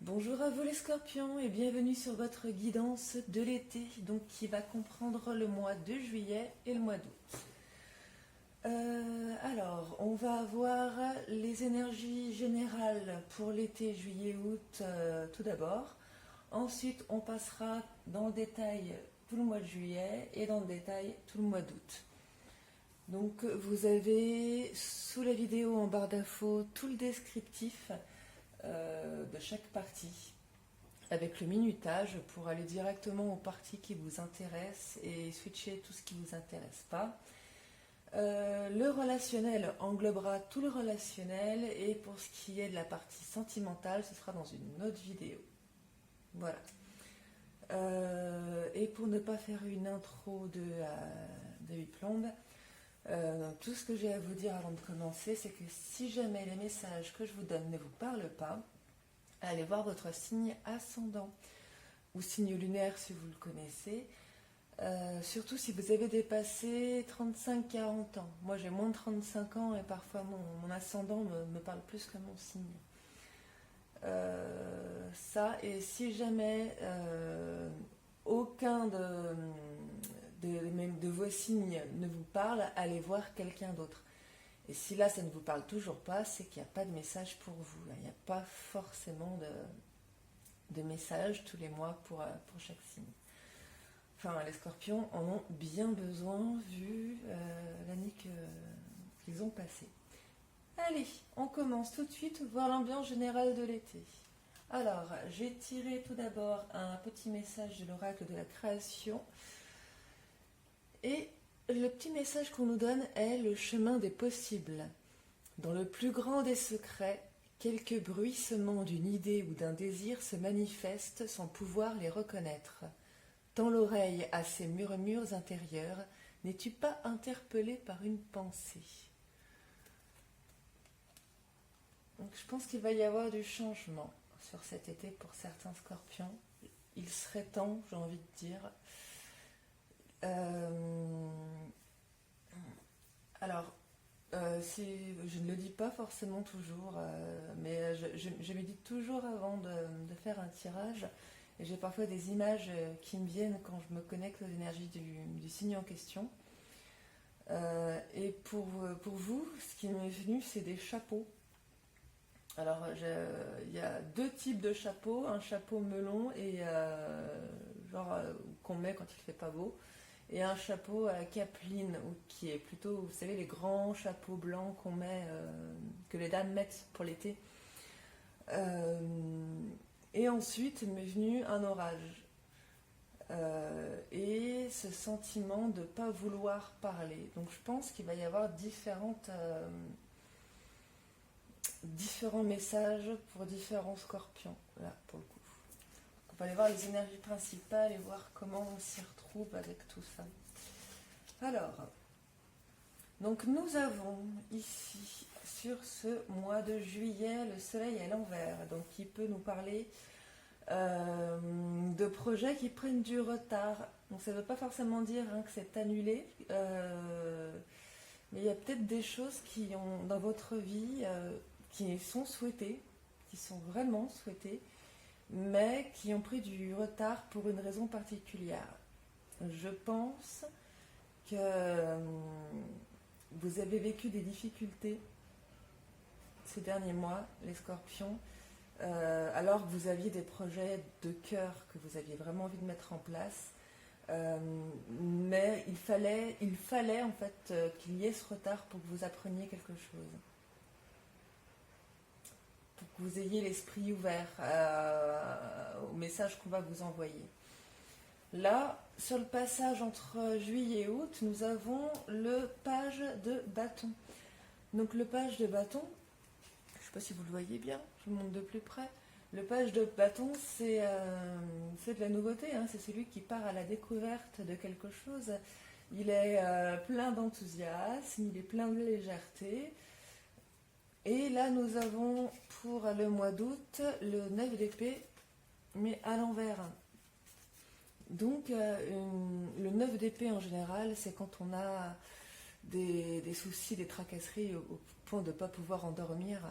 Bonjour à vous les scorpions et bienvenue sur votre guidance de l'été, donc qui va comprendre le mois de juillet et le mois d'août. Alors, on va avoir les énergies générales pour l'été, juillet-août tout d'abord. Ensuite, on passera dans le détail tout le mois de juillet et dans le détail tout le mois d'août. Donc, vous avez sous la vidéo en barre d'infos tout le descriptif de chaque partie avec le minutage pour aller directement aux parties qui vous intéressent et switcher tout ce qui ne vous intéresse pas. Le relationnel englobera tout le relationnel et pour ce qui est de la partie sentimentale, ce sera dans une autre vidéo. Voilà. Et pour ne pas faire une intro de 8 plombes, tout ce que j'ai à vous dire avant de commencer, c'est que si jamais les messages que je vous donne ne vous parlent pas, allez voir votre signe ascendant ou signe lunaire si vous le connaissez. Surtout si vous avez dépassé 35-40 ans. Moi j'ai moins de 35 ans et parfois mon ascendant me parle plus que mon signe. Ça, et si jamais aucun de vos signes ne vous parle, allez voir quelqu'un d'autre. Et si là ça ne vous parle toujours pas, c'est qu'il n'y a pas de message pour vous. Il n'y a pas forcément de message tous les mois pour chaque signe. Enfin, les scorpions en ont bien besoin vu l'année qu'ils ont passée. Allez, on commence tout de suite, voir l'ambiance générale de l'été. Alors, j'ai tiré tout d'abord un petit message de l'oracle de la création. Et le petit message qu'on nous donne est le chemin des possibles. Dans le plus grand des secrets, quelques bruissements d'une idée ou d'un désir se manifestent sans pouvoir les reconnaître. Tends l'oreille à ces murmures intérieurs, n'es-tu pas interpellé par une pensée? Donc, je pense qu'il va y avoir du changement sur cet été pour certains scorpions. Il serait temps, j'ai envie de dire. Alors, je ne le dis pas forcément toujours, mais je médite toujours avant de faire un tirage. Et j'ai parfois des images qui me viennent quand je me connecte aux énergies du signe en question. Et pour vous, ce qui m'est venu, c'est des chapeaux. Alors, il y a deux types de chapeaux, un chapeau melon et qu'on met quand il fait pas beau, et un chapeau à capeline qui est plutôt, vous savez, les grands chapeaux blancs qu'on met, que les dames mettent pour l'été. Et ensuite m'est venu un orage et ce sentiment de ne pas vouloir parler. Donc je pense qu'il va y avoir différents messages pour différents scorpions, là pour le coup. On va aller voir les énergies principales et voir comment on s'y retrouve avec tout ça. Alors, donc nous avons ici, sur ce mois de juillet, le soleil à l'envers, donc qui peut nous parler de projets qui prennent du retard. Donc ça ne veut pas forcément dire que c'est annulé, mais il y a peut-être des choses qui ont dans votre vie qui sont souhaitées, qui sont vraiment souhaitées, mais qui ont pris du retard pour une raison particulière. Je pense que vous avez vécu des difficultés ces derniers mois, les scorpions, alors que vous aviez des projets de cœur que vous aviez vraiment envie de mettre en place, mais il fallait en fait qu'il y ait ce retard pour que vous appreniez quelque chose, pour que vous ayez l'esprit ouvert au message qu'on va vous envoyer. Là, sur le passage entre juillet et août, nous avons le page de bâton. Donc le page de bâton, je ne sais pas si vous le voyez bien, je vous montre de plus près. Le page de bâton, c'est de la nouveauté, hein, c'est celui qui part à la découverte de quelque chose. Il est plein d'enthousiasme, il est plein de légèreté. Et là, nous avons pour le mois d'août le 9 d'épée, mais à l'envers. Donc, le 9 d'épée en général, c'est quand on a des soucis, des tracasseries au point de ne pas pouvoir endormir.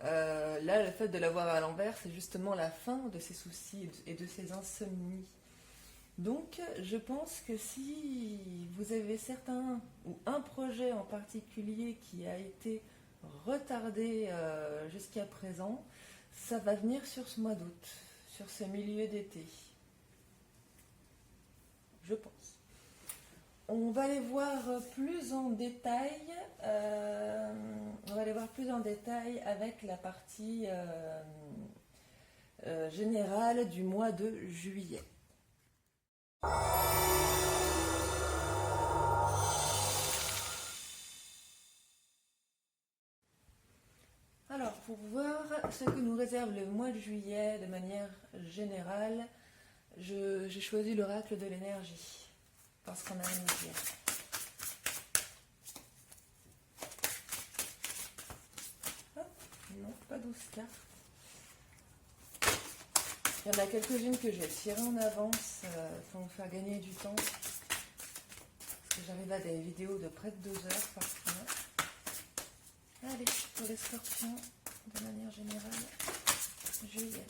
Là, le fait de l'avoir à l'envers, c'est justement la fin de ces soucis et de ces insomnies. Donc, je pense que si vous avez certains ou un projet en particulier qui a été retardé jusqu'à présent, ça va venir sur ce mois d'août, sur ce milieu d'été. Je pense. On va les voir plus en détail. On va les voir plus en détail avec la partie générale du mois de juillet. Alors, pour voir ce que nous réserve le mois de juillet de manière générale, j'ai choisi l'oracle de l'énergie, parce qu'on a un dire. Hop, non, pas 12 cartes. Il y en a quelques-unes que j'ai tirées en avance pour me faire gagner du temps. Parce que j'arrive à des vidéos de près de 2 heures parfois. Allez, pour les scorpions, de manière générale, juillet.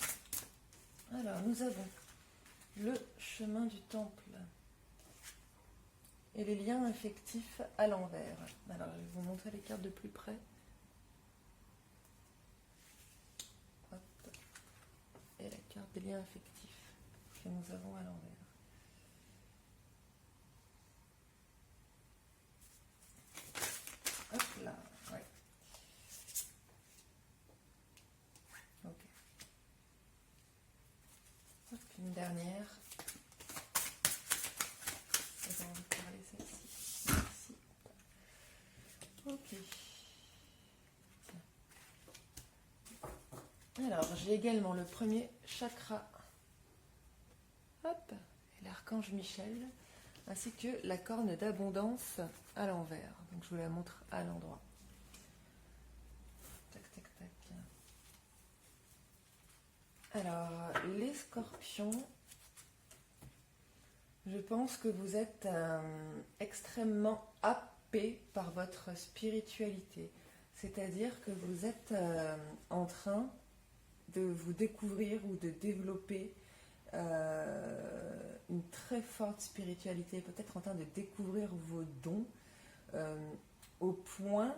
Alors, nous avons le chemin du temple et les liens affectifs à l'envers. Alors, je vais vous montrer les cartes de plus près. Hop. Et la carte des liens affectifs que nous avons à l'envers. Hop là, ouais. Ok. Hop, une dernière. J'ai envie de parler celle-ci. Merci. Ok. Alors, j'ai également le premier chakra. Hop, et l'archange Michel, ainsi que la corne d'abondance à l'envers. Donc, je vous la montre à l'endroit. Tac, tac, tac. Alors, les scorpions, je pense que vous êtes extrêmement happés par votre spiritualité. C'est-à-dire que vous êtes en train de vous découvrir ou de développer une très forte spiritualité, peut-être en train de découvrir vos dons au point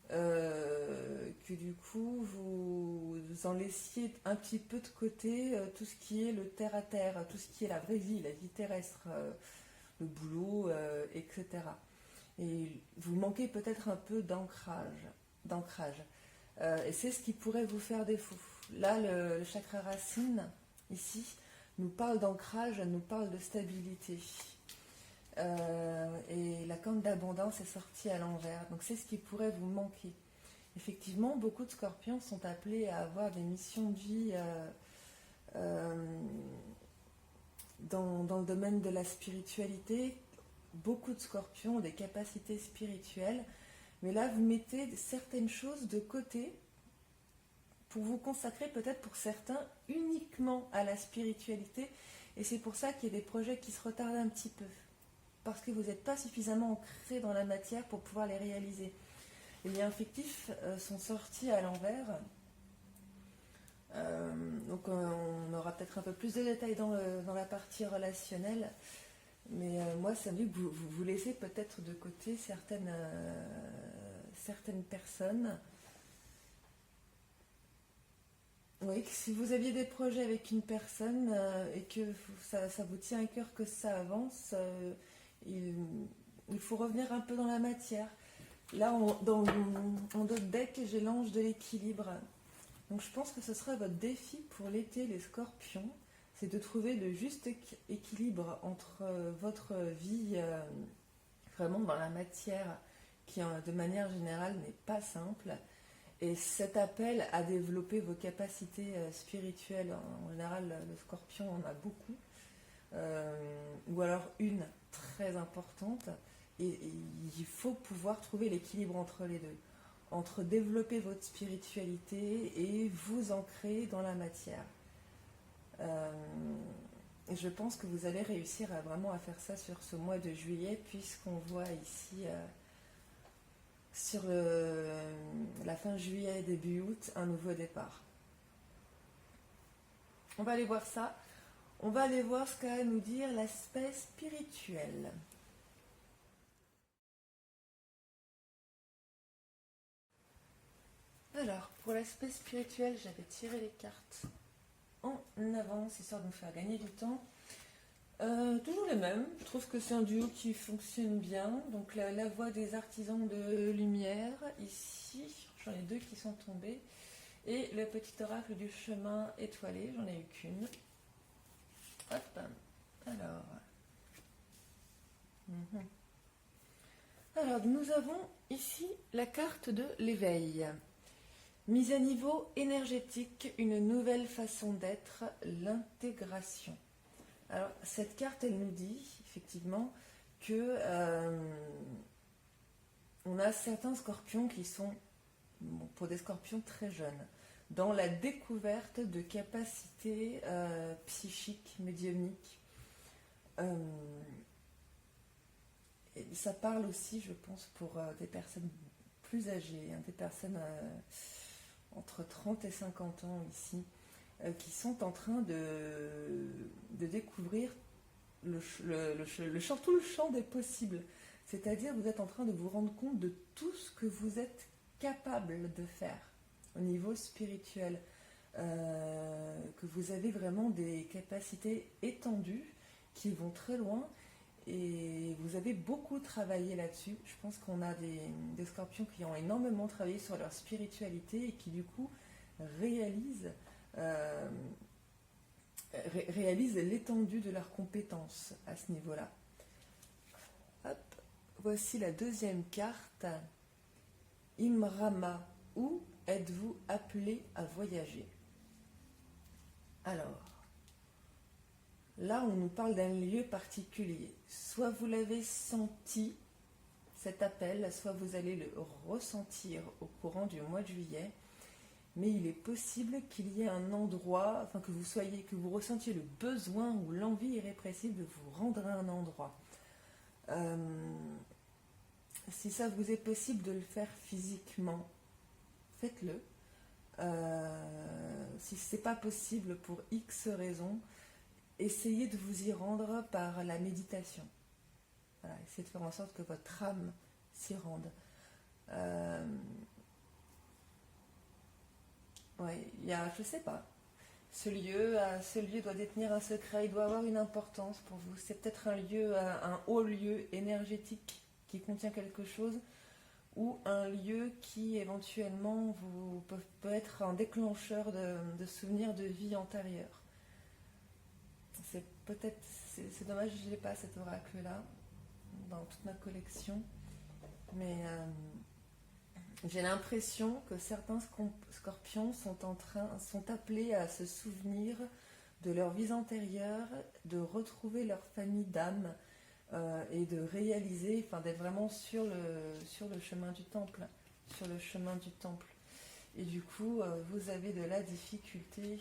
que du coup vous en laissiez un petit peu de côté tout ce qui est le terre à terre, tout ce qui est la vraie vie, la vie terrestre, le boulot, etc. Et vous manquez peut-être un peu d'ancrage. Et c'est ce qui pourrait vous faire défaut. Là, le chakra racine, ici, nous parle d'ancrage, nous parle de stabilité. Et la corne d'abondance est sortie à l'envers. Donc c'est ce qui pourrait vous manquer. Effectivement, beaucoup de scorpions sont appelés à avoir des missions de vie dans le domaine de la spiritualité. Beaucoup de scorpions ont des capacités spirituelles. Mais là, vous mettez certaines choses de côté pour vous consacrer peut-être pour certains uniquement à la spiritualité. Et c'est pour ça qu'il y a des projets qui se retardent un petit peu. Parce que vous n'êtes pas suffisamment ancré dans la matière pour pouvoir les réaliser. Les liens affectifs sont sortis à l'envers. Donc on aura peut-être un peu plus de détails dans la partie relationnelle. Mais moi, ça me dit que vous laissez peut-être de côté certaines personnes. Oui, que si vous aviez des projets avec une personne et que ça vous tient à cœur que ça avance, il faut revenir un peu dans la matière. Là, dans d'autres decks, j'ai l'ange de l'équilibre. Donc je pense que ce sera votre défi pour l'été, les scorpions. C'est de trouver le juste équilibre entre votre vie vraiment dans la matière, qui de manière générale n'est pas simple, et cet appel à développer vos capacités spirituelles. En général, le scorpion en a beaucoup, ou alors une très importante, et il faut pouvoir trouver l'équilibre entre les deux, entre développer votre spiritualité et vous ancrer dans la matière. Et je pense que vous allez réussir vraiment à faire ça sur ce mois de juillet, puisqu'on voit ici sur la fin juillet, début août, un nouveau départ. On va aller voir ça. On va aller voir ce qu'a à nous dire l'aspect spirituel. Alors, pour l'aspect spirituel, j'avais tiré les cartes en avance, histoire de nous faire gagner du temps. Toujours les mêmes. Je trouve que c'est un duo qui fonctionne bien. Donc la voix des artisans de lumière, ici, j'en ai 2 qui sont tombés. Et le petit oracle du chemin étoilé, j'en ai eu qu'une. Hop, alors. Alors, nous avons ici la carte de l'éveil. Mise à niveau énergétique, une nouvelle façon d'être, l'intégration. Alors, cette carte, elle nous dit, effectivement, que on a certains scorpions qui sont, pour des scorpions très jeunes, dans la découverte de capacités psychiques, médiumniques. Et ça parle aussi, je pense, pour des personnes plus âgées, des personnes entre 30 et 50 ans ici, qui sont en train de découvrir tout le champ des possibles. C'est-à-dire, vous êtes en train de vous rendre compte de tout ce que vous êtes capable de faire au niveau spirituel, que vous avez vraiment des capacités étendues qui vont très loin et vous avez beaucoup travaillé là-dessus. Je pense qu'on a des scorpions qui ont énormément travaillé sur leur spiritualité et qui du coup réalisent l'étendue de leurs compétences à ce niveau-là. Hop, voici la deuxième carte. Imrama, où êtes-vous appelé à voyager? Alors, là, on nous parle d'un lieu particulier. Soit vous l'avez senti, cet appel, soit vous allez le ressentir au courant du mois de juillet. Mais il est possible qu'il y ait un endroit, enfin que vous ressentiez le besoin ou l'envie irrépressible de vous rendre à un endroit. Si ça vous est possible de le faire physiquement, faites-le. Si ce n'est pas possible pour X raisons, essayez de vous y rendre par la méditation. Voilà, essayez de faire en sorte que votre âme s'y rende. Ouais, je sais pas. Ce lieu doit détenir un secret, il doit avoir une importance pour vous. C'est peut-être un haut lieu énergétique qui contient quelque chose, ou un lieu qui éventuellement peut être un déclencheur de souvenirs de vie antérieure. C'est dommage que je n'ai pas cet oracle-là dans toute ma collection, mais j'ai l'impression que certains scorpions sont appelés à se souvenir de leur vie antérieure, de retrouver leur famille d'âme et de réaliser, d'être vraiment sur le chemin du temple, Et du coup, vous avez de la difficulté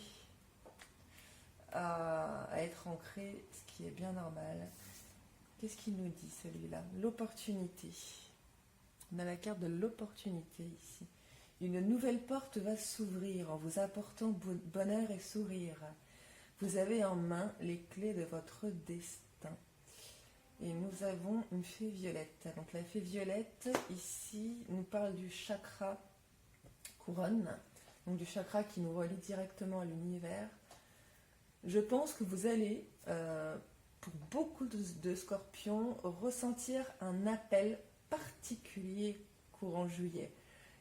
à être ancré, ce qui est bien normal. Qu'est-ce qu'il nous dit celui-là? L'opportunité. On a la carte de l'opportunité ici. Une nouvelle porte va s'ouvrir en vous apportant bonheur et sourire. Vous avez en main les clés de votre destin. Et nous avons une fée violette. Donc la fée violette, ici, nous parle du chakra couronne, donc du chakra qui nous relie directement à l'univers. Je pense que vous allez, pour beaucoup de scorpions, ressentir un appel particulier courant juillet.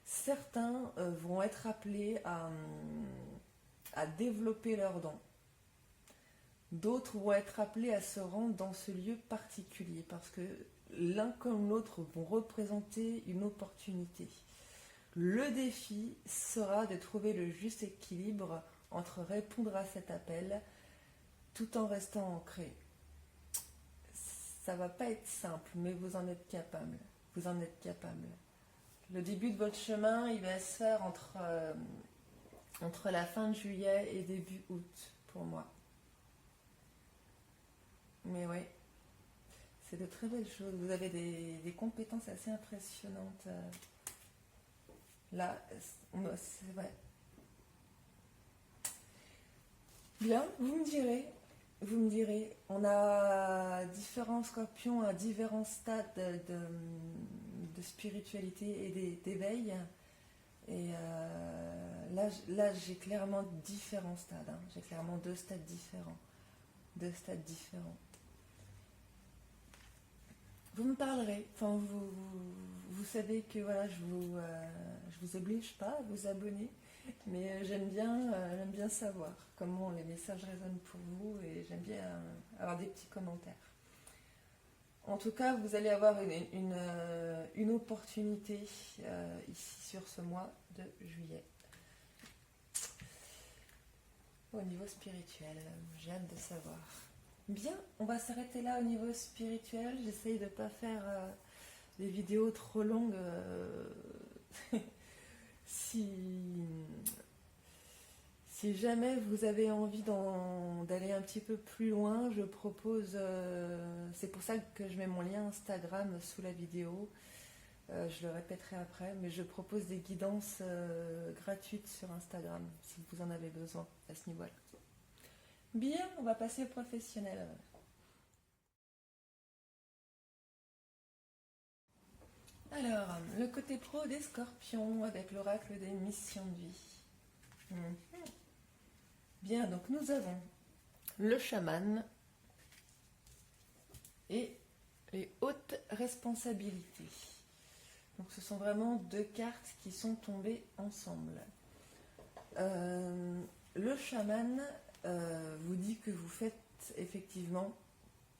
Certains vont être appelés à développer leurs dons. D'autres vont être appelés à se rendre dans ce lieu particulier parce que l'un comme l'autre vont représenter une opportunité. Le défi sera de trouver le juste équilibre entre répondre à cet appel tout en restant ancré. Ça va pas être simple, mais vous en êtes capable. Le début de votre chemin, il va se faire entre la fin de juillet et début août, pour moi. Mais oui, c'est de très belles choses. Vous avez des compétences assez impressionnantes Là, c'est vrai. Bien, vous me direz, on a différents scorpions à différents stades de spiritualité et d'éveil. Et là j'ai clairement différents stades. Hein. J'ai clairement deux stades différents. Deux stades différents. Vous me parlerez. Enfin, vous savez que voilà, je vous oblige pas à vous abonner, mais j'aime bien savoir comment les messages résonnent pour vous et j'aime bien avoir des petits commentaires. En tout cas, vous allez avoir une opportunité ici sur ce mois de juillet. Au niveau spirituel, j'ai hâte de savoir. Bien, on va s'arrêter là au niveau spirituel. J'essaye de ne pas faire des vidéos trop longues. Si jamais vous avez envie d'aller un petit peu plus loin, je propose, c'est pour ça que je mets mon lien Instagram sous la vidéo, je le répéterai après, mais je propose des guidances gratuites sur Instagram, si vous en avez besoin à ce niveau-là. Bien, on va passer au professionnel. Alors, le côté pro des scorpions avec l'oracle des missions de vie. Bien, donc nous avons le chaman et les hautes responsabilités. Donc ce sont vraiment deux cartes qui sont tombées ensemble. Le chaman vous dit que vous faites effectivement,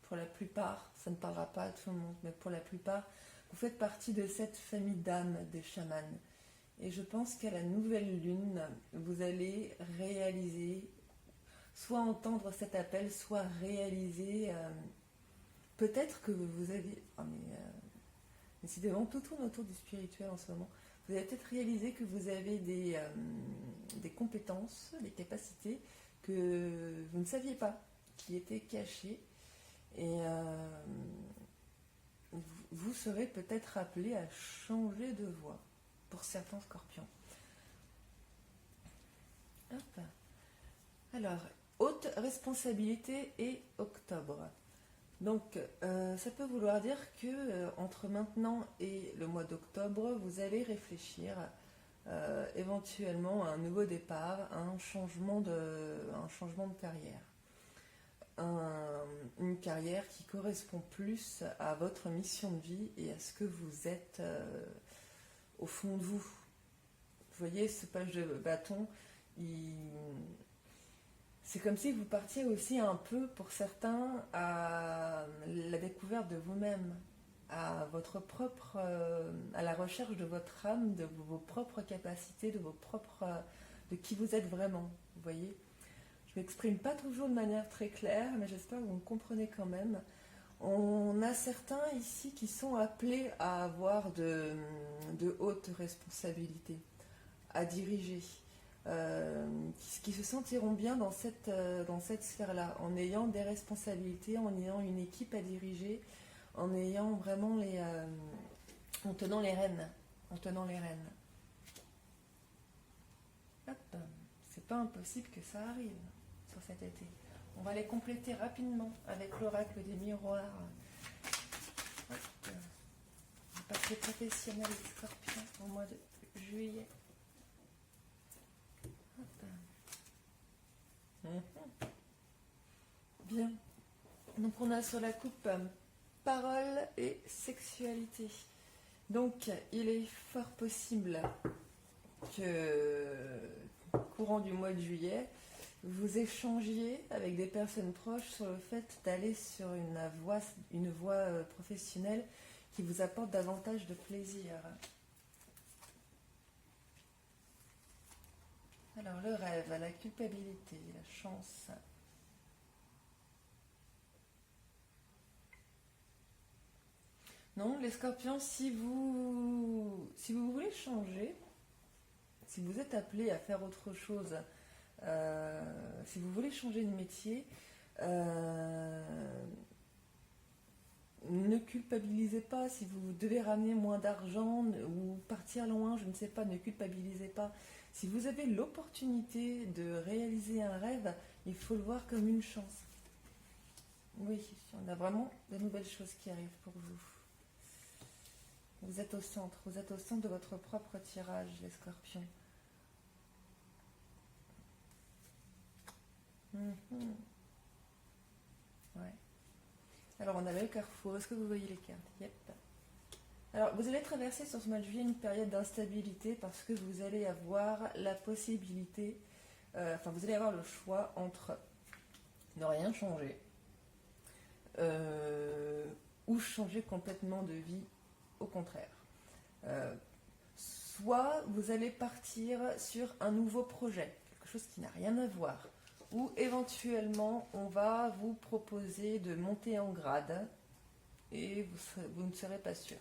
pour la plupart, ça ne parlera pas à tout le monde, mais pour la plupart, vous faites partie de cette famille d'âmes des chamans. Et je pense qu'à la nouvelle lune, vous allez réaliser, soit entendre cet appel, soit réaliser, peut-être que vous avez... Oh mais décidément, tout tourne autour du spirituel en ce moment. Vous allez peut-être réaliser que vous avez des compétences, des capacités que vous ne saviez pas, qui étaient cachées. Et vous serez peut-être appelé à changer de voie pour certains scorpions. Hop. Alors, haute responsabilité et octobre. Donc, ça peut vouloir dire que entre maintenant et le mois d'octobre, vous allez réfléchir éventuellement à un nouveau départ, à un changement de carrière. Une carrière qui correspond plus à votre mission de vie et à ce que vous êtes au fond de vous. Vous voyez, ce page de bâton, c'est comme si vous partiez aussi un peu, pour certains, à la découverte de vous-même, à votre propre, à la recherche de votre âme, de vos propres capacités, de qui vous êtes vraiment. Vous voyez, je m'exprime pas toujours de manière très claire, mais j'espère que vous me comprenez quand même. On a certains ici qui sont appelés à avoir de hautes responsabilités, à diriger. Qui se sentiront bien dans cette sphère-là, en ayant des responsabilités, en ayant une équipe à diriger, en ayant vraiment en tenant les rênes. Hop, c'est pas impossible que ça arrive sur cet été. On va les compléter rapidement avec l'oracle des miroirs. Hop. On va passer professionnel et scorpion au mois de juillet. Bien. Donc on a sur la coupe parole et sexualité. Donc il est fort possible que courant du mois de juillet, vous échangiez avec des personnes proches sur le fait d'aller sur une voie professionnelle qui vous apporte davantage de plaisir. Alors le rêve, la culpabilité, la chance. Non, les scorpions, si vous voulez changer, si vous êtes appelé à faire autre chose, si vous voulez changer de métier, ne culpabilisez pas si vous devez ramener moins d'argent ou partir loin, je ne sais pas, ne culpabilisez pas. Si vous avez l'opportunité de réaliser un rêve, il faut le voir comme une chance. Oui, on a vraiment de nouvelles choses qui arrivent pour vous. Vous êtes au centre de votre propre tirage, les scorpions. Mhm. Ouais. Alors on avait le carrefour, est-ce que vous voyez les cartes? Yep. Alors vous allez traverser sur ce mois de juillet une période d'instabilité parce que vous allez avoir la possibilité, vous allez avoir le choix entre ne rien changer ou changer complètement de vie, au contraire. Soit vous allez partir sur un nouveau projet, quelque chose qui n'a rien à voir, ou éventuellement on va vous proposer de monter en grade et vous ne serez pas sûr.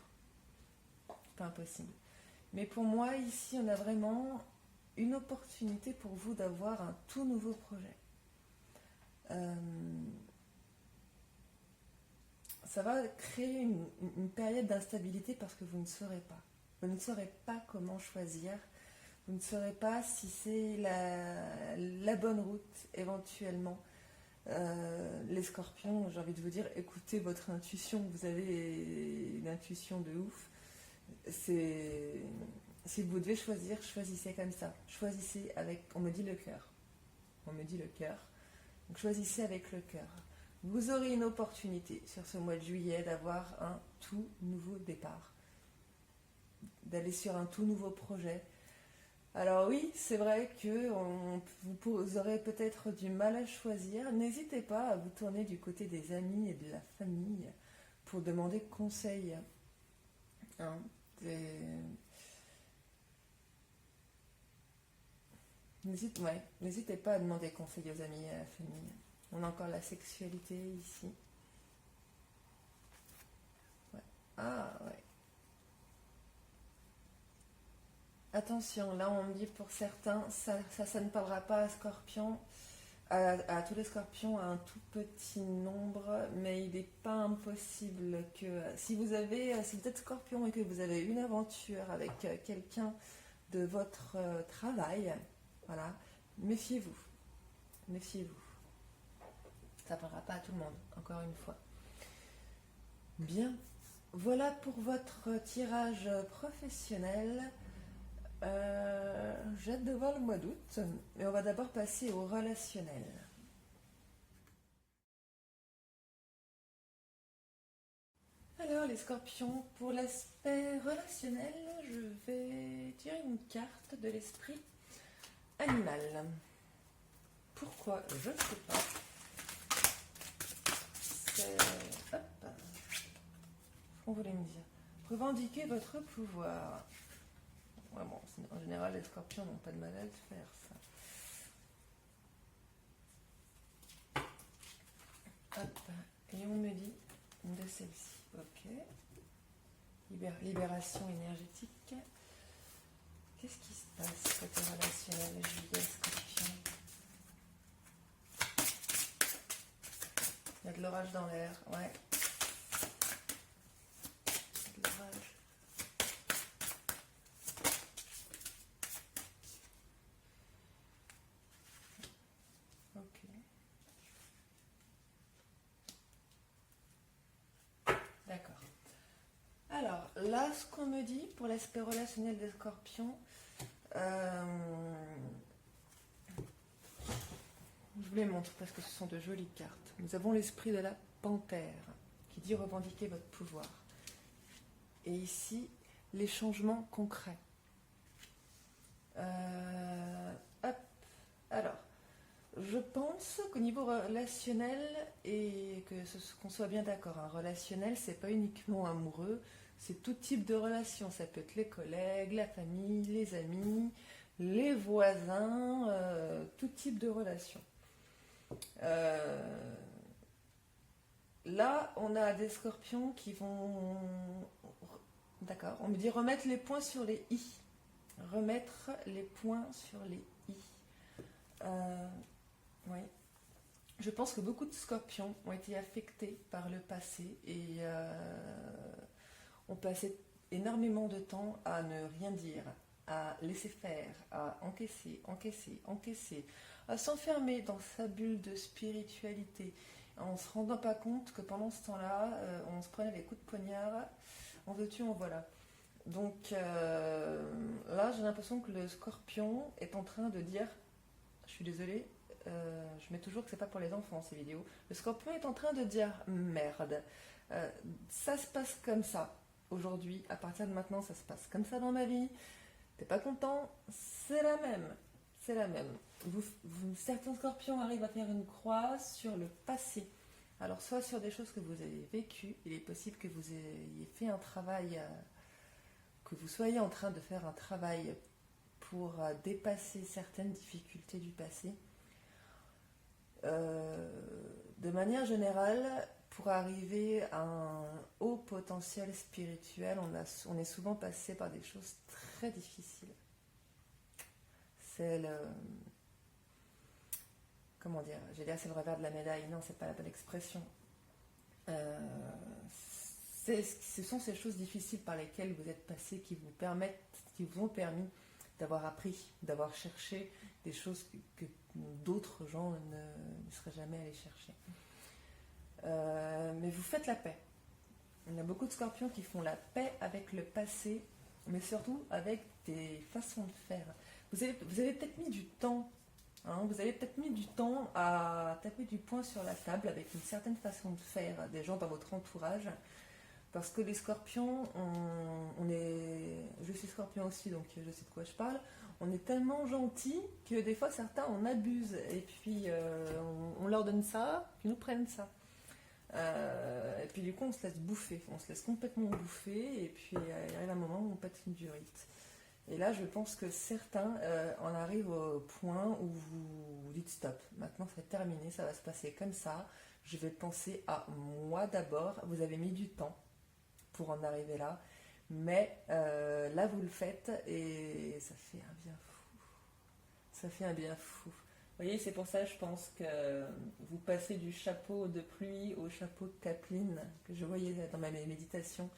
C'est pas impossible. Mais pour moi, ici, on a vraiment une opportunité pour vous d'avoir un tout nouveau projet. Ça va créer une période d'instabilité parce que vous ne saurez pas. Vous ne saurez pas comment choisir. Vous ne saurez pas si c'est la bonne route éventuellement. Les scorpions, j'ai envie de vous dire, écoutez votre intuition. Vous avez une intuition de ouf. Si vous devez choisir, choisissez comme ça. Choisissez avec, on me dit le cœur. On me dit le cœur. Donc choisissez avec le cœur. Vous aurez une opportunité sur ce mois de juillet d'avoir un tout nouveau départ. D'aller sur un tout nouveau projet. Alors oui, c'est vrai que vous aurez peut-être du mal à choisir. N'hésitez pas à vous tourner du côté des amis et de la famille pour demander conseil. Hein, N'hésitez pas à demander conseil aux amis et à la famille. On a encore la sexualité ici. Ouais. Ah ouais. Attention, là on me dit pour certains, ça ne parlera pas à Scorpion, à tous les Scorpions, à un tout petit nombre, mais il n'est pas impossible que si vous êtes Scorpion et que vous avez une aventure avec quelqu'un de votre travail, voilà, méfiez-vous, méfiez-vous. Ça ne parlera pas à tout le monde, encore une fois. Bien, voilà pour votre tirage professionnel. J'ai hâte de voir le mois d'août, mais on va d'abord passer au relationnel. Alors les scorpions, pour l'aspect relationnel, je vais tirer une carte de l'esprit animal. Pourquoi? Je ne sais pas. Hop. On voulait me dire. Revendiquez votre pouvoir. Ouais, bon, en général, les scorpions n'ont pas de mal à le faire, ça. Hop. Et on me dit de celle-ci. Ok. Libération énergétique. Qu'est-ce qui se passe côté relationnel, juillet, scorpion? Il y a de l'orage dans l'air, ouais. De l'orage. Ok. D'accord. Alors, là, ce qu'on me dit pour l'aspect relationnel des scorpions, je vous les montre parce que ce sont de jolies cartes. Nous avons l'esprit de la panthère qui dit revendiquer votre pouvoir. Et ici, les changements concrets. Hop. Alors, je pense qu'au niveau relationnel, et qu'on soit bien d'accord, un relationnel, c'est pas uniquement amoureux, c'est tout type de relation. Ça peut être les collègues, la famille, les amis, les voisins, tout type de relation. Là, on a des scorpions qui vont... D'accord, on me dit remettre les points sur les i. Remettre les points sur les i. Oui. Je pense que beaucoup de scorpions ont été affectés par le passé et ont passé énormément de temps à ne rien dire, à laisser faire, à encaisser, encaisser, encaisser, à s'enfermer dans sa bulle de spiritualité, en se rendant pas compte que pendant ce temps-là, on se prenait des coups de poignard, on veut tuer, on voilà. Donc là, j'ai l'impression que le scorpion est en train de dire, je suis désolée, je mets toujours que c'est pas pour les enfants ces vidéos, le scorpion est en train de dire merde, ça se passe comme ça. Aujourd'hui, à partir de maintenant, ça se passe comme ça dans ma vie. T'es pas content, c'est la même. C'est la même. Certains scorpions arrivent à faire une croix sur le passé. Alors, soit sur des choses que vous avez vécues, il est possible que vous ayez fait un travail, que vous soyez en train de faire un travail pour dépasser certaines difficultés du passé. De manière générale, pour arriver à un haut potentiel spirituel, on est souvent passé par des choses très difficiles. C'est le... Comment dire? J'ai dit, c'est le revers de la médaille. Non, c'est pas la bonne expression. Ce sont ces choses difficiles par lesquelles vous êtes passé qui vous ont permis d'avoir appris, d'avoir cherché des choses que d'autres gens ne seraient jamais allés chercher. Mais vous faites la paix. Il y a beaucoup de scorpions qui font la paix avec le passé, mais surtout avec des façons de faire. Vous avez peut-être mis du temps, vous avez peut-être mis du temps à taper du poing sur la table avec une certaine façon de faire des gens dans votre entourage. Parce que les scorpions, je suis scorpion aussi, donc je sais de quoi je parle. On est tellement gentils que des fois certains en abusent. Et puis on leur donne ça, puis nous prennent ça. Et puis du coup on se laisse bouffer, on se laisse complètement bouffer. Et puis il arrive un moment où on pète une durite. Et là je pense que certains en arrivent au point où vous dites stop, maintenant c'est terminé, ça va se passer comme ça. Je vais penser à moi d'abord. Vous avez mis du temps pour en arriver là, mais là vous le faites et ça fait un bien fou. Ça fait un bien fou. Vous voyez, c'est pour ça je pense que vous passez du chapeau de pluie au chapeau de capeline que je voyais dans ma méditation.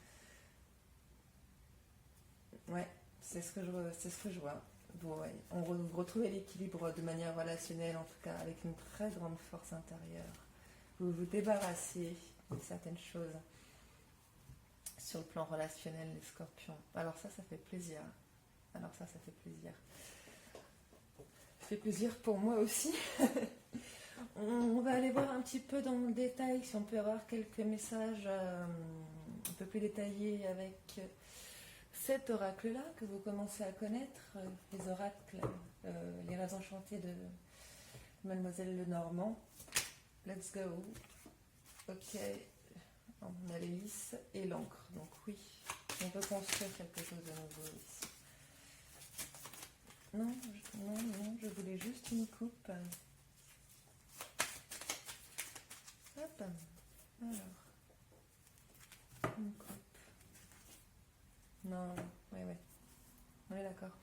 Ouais, c'est ce que je vois. Vous retrouvez l'équilibre de manière relationnelle, en tout cas avec une très grande force intérieure. Vous vous débarrassez de certaines choses. Sur le plan relationnel, les scorpions. Alors ça fait plaisir. Ça fait plaisir. Ça fait plaisir pour moi aussi. On va aller voir un petit peu dans le détail, si on peut avoir quelques messages un peu plus détaillés avec cet oracle-là que vous commencez à connaître, les oracles, les rêves enchantés de Mademoiselle Lenormand. Let's go. Ok. On a l'hélice et l'encre, donc oui, on peut construire quelque chose de nouveau ici. Non, je voulais juste une coupe. Hop, alors, une coupe. Non, ouais, on est d'accord.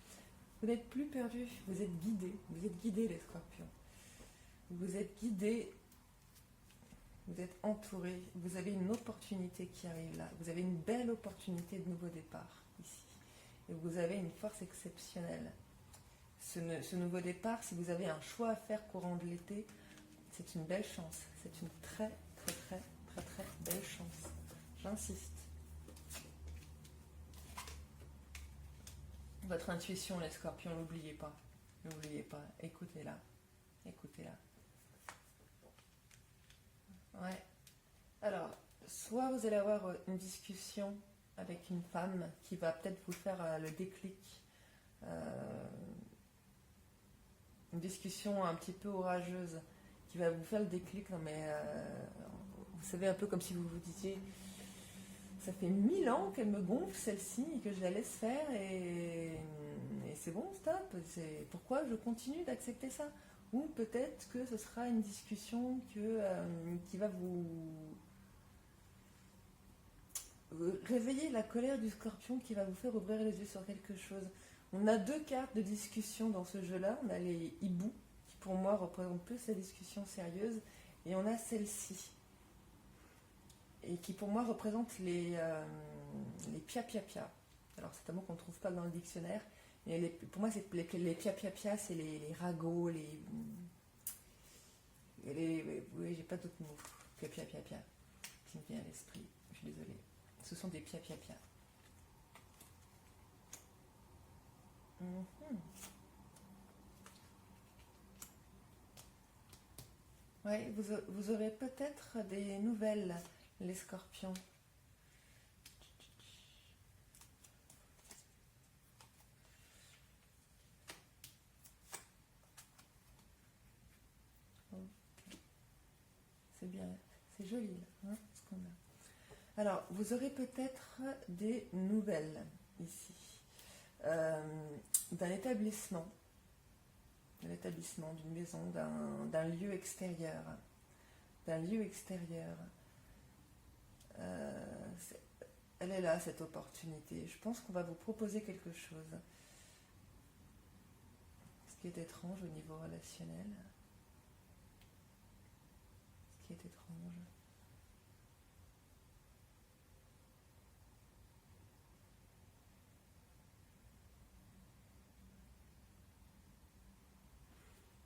Vous n'êtes plus perdu, vous êtes guidés les scorpions. Vous êtes guidés. Vous êtes entouré, vous avez une opportunité qui arrive là, vous avez une belle opportunité de nouveau départ ici. Et vous avez une force exceptionnelle. Ce nouveau départ, si vous avez un choix à faire courant de l'été, c'est une belle chance. C'est une très, très, très, très, très belle chance. J'insiste. Votre intuition, les scorpions, n'oubliez pas. N'oubliez pas, écoutez-la. Écoutez-la. Ouais. Alors, soit vous allez avoir une discussion avec une femme qui va peut-être vous faire le déclic. Une discussion un petit peu orageuse qui va vous faire le déclic. Non mais, vous savez, un peu comme si vous vous disiez, ça fait 1000 ans qu'elle me gonfle celle-ci et que je la laisse faire et c'est bon, stop. Pourquoi je continue d'accepter ça? Ou peut-être que ce sera une discussion qui va vous réveiller la colère du scorpion, qui va vous faire ouvrir les yeux sur quelque chose. On a deux cartes de discussion dans ce jeu-là. On a les hiboux, qui pour moi représentent plus la discussion sérieuse, et on a celle-ci. Et qui pour moi représente les pia-pia-pia. Alors c'est un mot qu'on ne trouve pas dans le dictionnaire, mais pour moi les pia-pia-pia, c'est les ragots, oui, j'ai pas d'autres mots. Pia-pia-pia-pia qui me vient à l'esprit, je suis désolée. Ce sont des pia-pia-pia. Ouais, vous aurez peut-être des nouvelles, les scorpions. C'est bien, c'est joli là, hein, ce qu'on a. Alors, vous aurez peut-être des nouvelles ici d'un établissement, d'une maison, d'un lieu extérieur, elle est là, cette opportunité. Je pense qu'on va vous proposer quelque chose. Ce qui est étrange au niveau relationnel. Ce qui est étrange.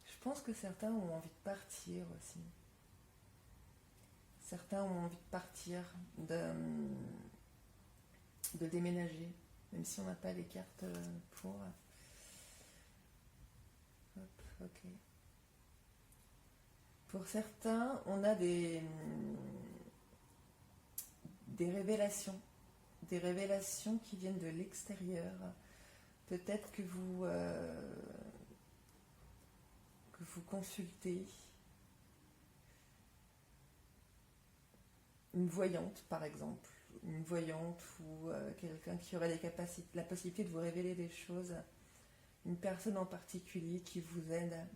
Je pense que certains ont envie de partir aussi. Certains ont envie de partir, de déménager, même si on n'a pas les cartes pour. Hop, ok. Pour certains, on a des révélations. Des révélations qui viennent de l'extérieur. Peut-être que vous consultez une voyante, par exemple. Une voyante ou quelqu'un qui aurait la possibilité de vous révéler des choses. Une personne en particulier qui vous aide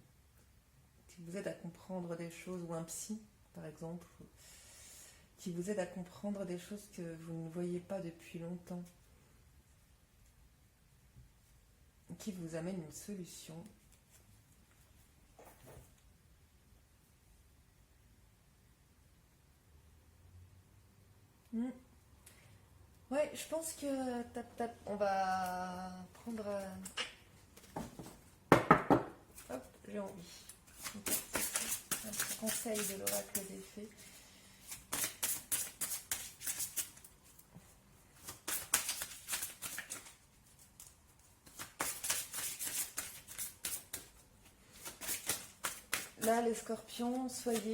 à comprendre des choses, ou un psy, par exemple, qui vous aide à comprendre des choses que vous ne voyez pas depuis longtemps, qui vous amène une solution. Ouais, je pense que on va prendre. Hop, j'ai envie. Un petit conseil de l'oracle des fées. Là, les scorpions, soyez,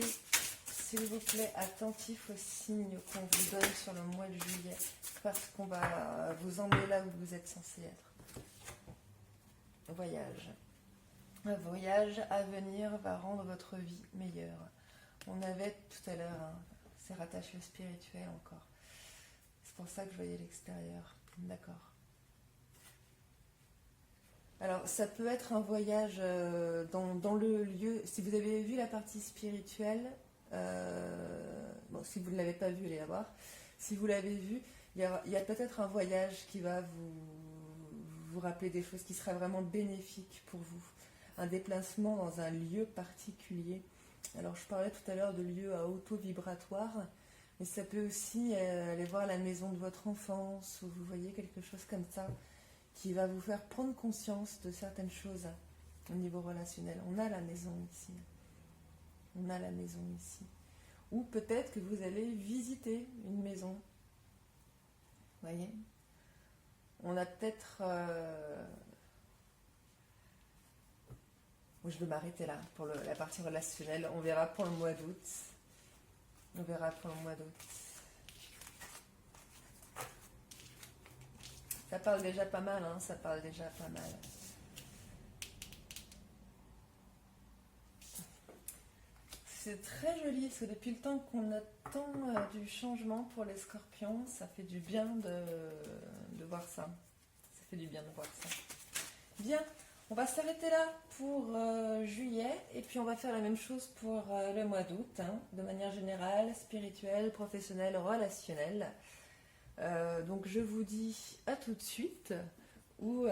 s'il vous plaît, attentifs aux signes qu'on vous donne sur le mois de juillet, parce qu'on va vous emmener là où vous êtes censé être. Voyage. Un voyage à venir va rendre votre vie meilleure. On avait tout à l'heure, c'est rattaché au spirituel encore. C'est pour ça que je voyais l'extérieur. D'accord. Alors, ça peut être un voyage dans le lieu. Si vous avez vu la partie spirituelle, bon, si vous ne l'avez pas vu, allez la voir. Si vous l'avez vu, il y a peut-être un voyage qui va vous rappeler des choses qui seraient vraiment bénéfiques pour vous. Un déplacement dans un lieu particulier. Alors, je parlais tout à l'heure de lieux à auto-vibratoire, mais ça peut aussi aller voir la maison de votre enfance, ou vous voyez quelque chose comme ça, qui va vous faire prendre conscience de certaines choses au niveau relationnel. On a la maison ici. On a la maison ici. Ou peut-être que vous allez visiter une maison. Vous voyez ? On a peut-être... Je vais m'arrêter là pour la partie relationnelle. On verra pour le mois d'août. Ça parle déjà pas mal, hein, C'est très joli, parce que depuis le temps qu'on attend du changement pour les scorpions, ça fait du bien de voir ça. Ça fait du bien de voir ça. Bien, on va s'arrêter là pour juillet, et puis on va faire la même chose pour le mois d'août, hein, de manière générale, spirituelle, professionnelle, relationnelle. Donc je vous dis à tout de suite, ou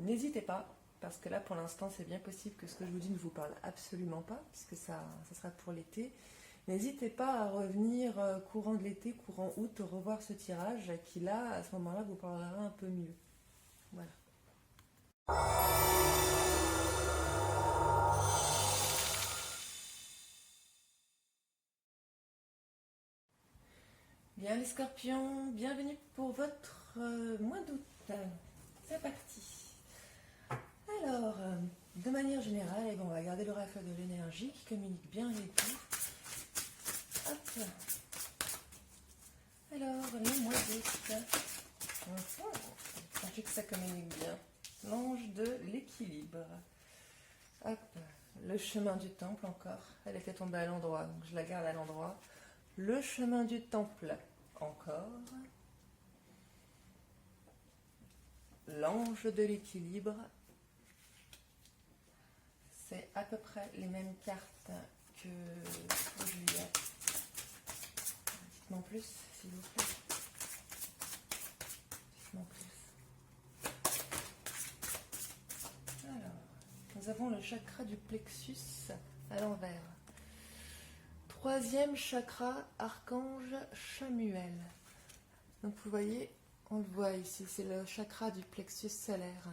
n'hésitez pas, parce que là, pour l'instant, c'est bien possible que ce que je vous dis ne vous parle absolument pas, puisque ça sera pour l'été. N'hésitez pas à revenir courant de l'été, courant août, revoir ce tirage qui, là, à ce moment-là, vous parlera un peu mieux. Voilà. Bien les scorpions, bienvenue pour votre mois d'août. C'est parti. Alors, de manière générale, on va regarder l'oracle de l'énergie qui communique bien avec vous. Hop. Alors, le mois d'août. Sachez que ça communique bien. L'ange de l'équilibre. Hop. Le chemin du temple encore. Elle était tombée à l'endroit, donc je la garde à l'endroit. Le chemin du temple encore. L'ange de l'équilibre. C'est à peu près les mêmes cartes que pour juillet. Dites-moi plus, s'il vous plaît. Dites-moi plus. Alors, nous avons le chakra du plexus à l'envers. Troisième chakra, archange Chamuel. Donc vous voyez, on le voit ici, c'est le chakra du plexus solaire.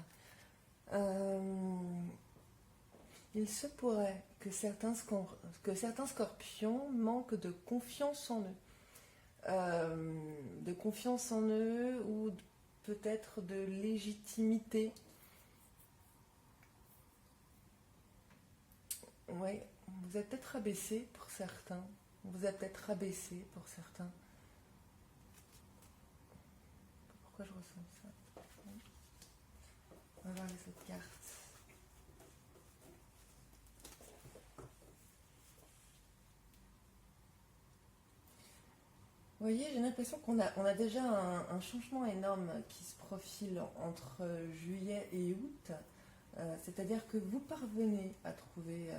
Il se pourrait que certains scorpions manquent de confiance en eux. De confiance en eux ou peut-être de légitimité. Oui, vous êtes peut-être rabaissé pour certains. Vous êtes peut-être rabaissé pour certains. Pourquoi je ressens ça? On va voir les autres cartes. Vous voyez, j'ai l'impression qu'on a déjà un changement énorme qui se profile entre juillet et août. C'est-à-dire que vous parvenez à trouver,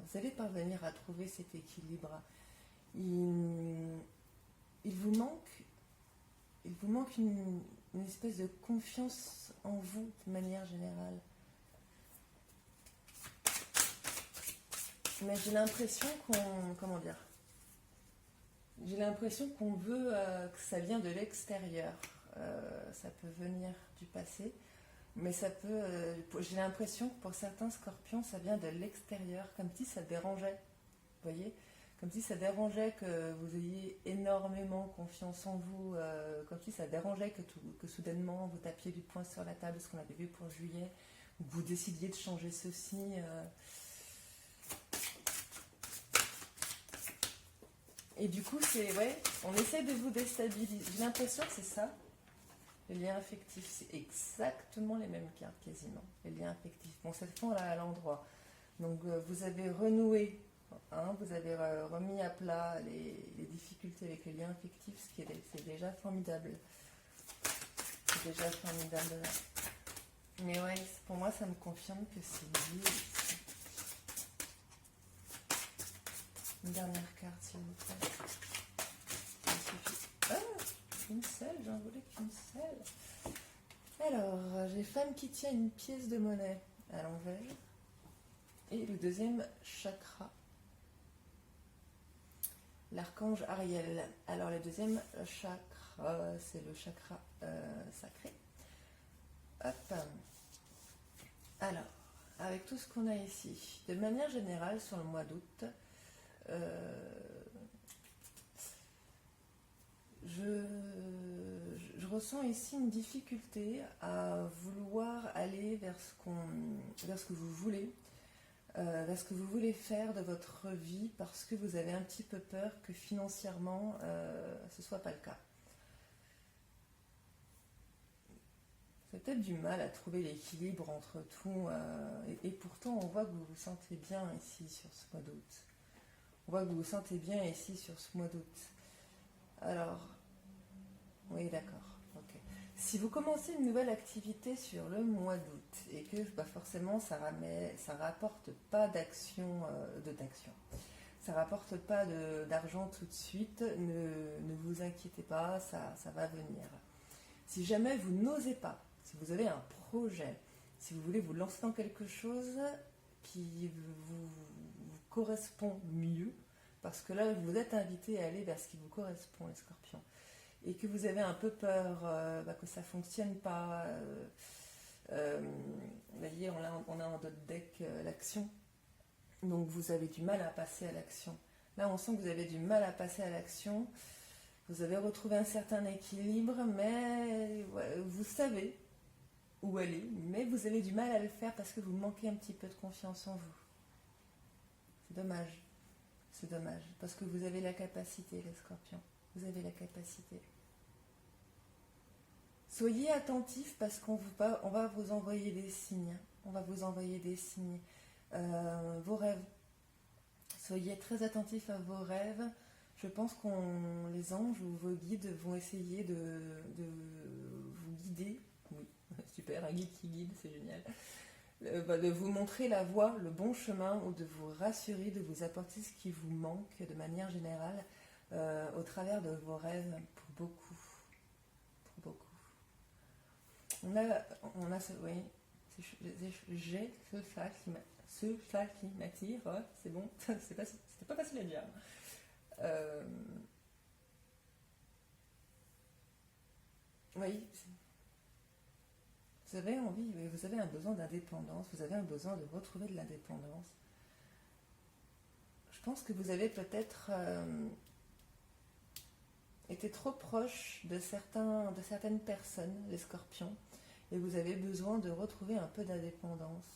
vous allez parvenir à trouver cet équilibre. Il vous manque une espèce de confiance en vous de manière générale. Mais j'ai l'impression j'ai l'impression qu'on veut que ça vient de l'extérieur. Ça peut venir du passé. Mais ça peut, j'ai l'impression que pour certains scorpions, ça vient de l'extérieur, comme si ça dérangeait, vous voyez, comme si ça dérangeait que vous ayez énormément confiance en vous, comme si ça dérangeait que soudainement vous tapiez du poing sur la table, ce qu'on avait vu pour juillet, ou que vous décidiez de changer ceci. Et du coup, on essaie de vous déstabiliser. J'ai l'impression que c'est ça. Les liens affectifs, c'est exactement les mêmes cartes quasiment. Les liens affectifs. Bon, cette fois, là à l'endroit. Donc, vous avez renoué, vous avez remis à plat les difficultés avec les liens affectifs, c'est déjà formidable. C'est déjà formidable. Mais ouais, pour moi, ça me confirme que c'est lié ici. Une dernière carte, s'il vous plaît. Une seule, j'en voulais qu'une seule. Alors, j'ai femme qui tient une pièce de monnaie à l'envers. Et le deuxième chakra, l'archange Ariel. Alors, le deuxième chakra, c'est le chakra sacré. Hop. Alors, avec tout ce qu'on a ici, de manière générale, sur le mois d'août, je ressens ici une difficulté à vouloir aller vers ce que vous voulez, vers ce que vous voulez faire de votre vie, parce que vous avez un petit peu peur que financièrement ce ne soit pas le cas. Vous avez peut-être du mal à trouver l'équilibre entre tout, et pourtant on voit que vous vous sentez bien ici sur ce mois d'août. On voit que vous vous sentez bien ici sur ce mois d'août. Alors, oui, d'accord. Ok. Si vous commencez une nouvelle activité sur le mois d'août et que forcément ça rapporte pas d'action, ça rapporte pas d'argent tout de suite, ne vous inquiétez pas, ça va venir. Si jamais vous n'osez pas, si vous avez un projet si vous voulez vous lancer dans quelque chose qui vous correspond mieux, parce que là, vous êtes invité à aller vers ce qui vous correspond, les scorpions, et que vous avez un peu peur que ça ne fonctionne pas. Vous voyez, on a en d'autres deck l'action, donc vous avez du mal à passer à l'action. Là, on sent que vous avez du mal à passer à l'action. Vous avez retrouvé un certain équilibre, mais vous savez où aller, mais vous avez du mal à le faire parce que vous manquez un petit peu de confiance en vous. C'est dommage. C'est dommage, parce que vous avez la capacité, les scorpions. Vous avez la capacité. Soyez attentifs parce qu'on va vous envoyer des signes. On va vous envoyer des signes. Vos rêves. Soyez très attentifs à vos rêves. Je pense que les anges ou vos guides vont essayer de vous guider. Oui, super, un guide qui guide, c'est génial. De vous montrer la voie, le bon chemin, ou de vous rassurer, de vous apporter ce qui vous manque de manière générale au travers de vos rêves, pour beaucoup. Pour beaucoup. On a oui, j'ai ce chat qui m'attire, ouais, c'est bon, c'était pas facile à dire. Oui, vous avez envie, vous avez un besoin d'indépendance, vous avez un besoin de retrouver de l'indépendance. Je pense que vous avez peut-être été trop proche de certaines personnes, les scorpions, et vous avez besoin de retrouver un peu d'indépendance.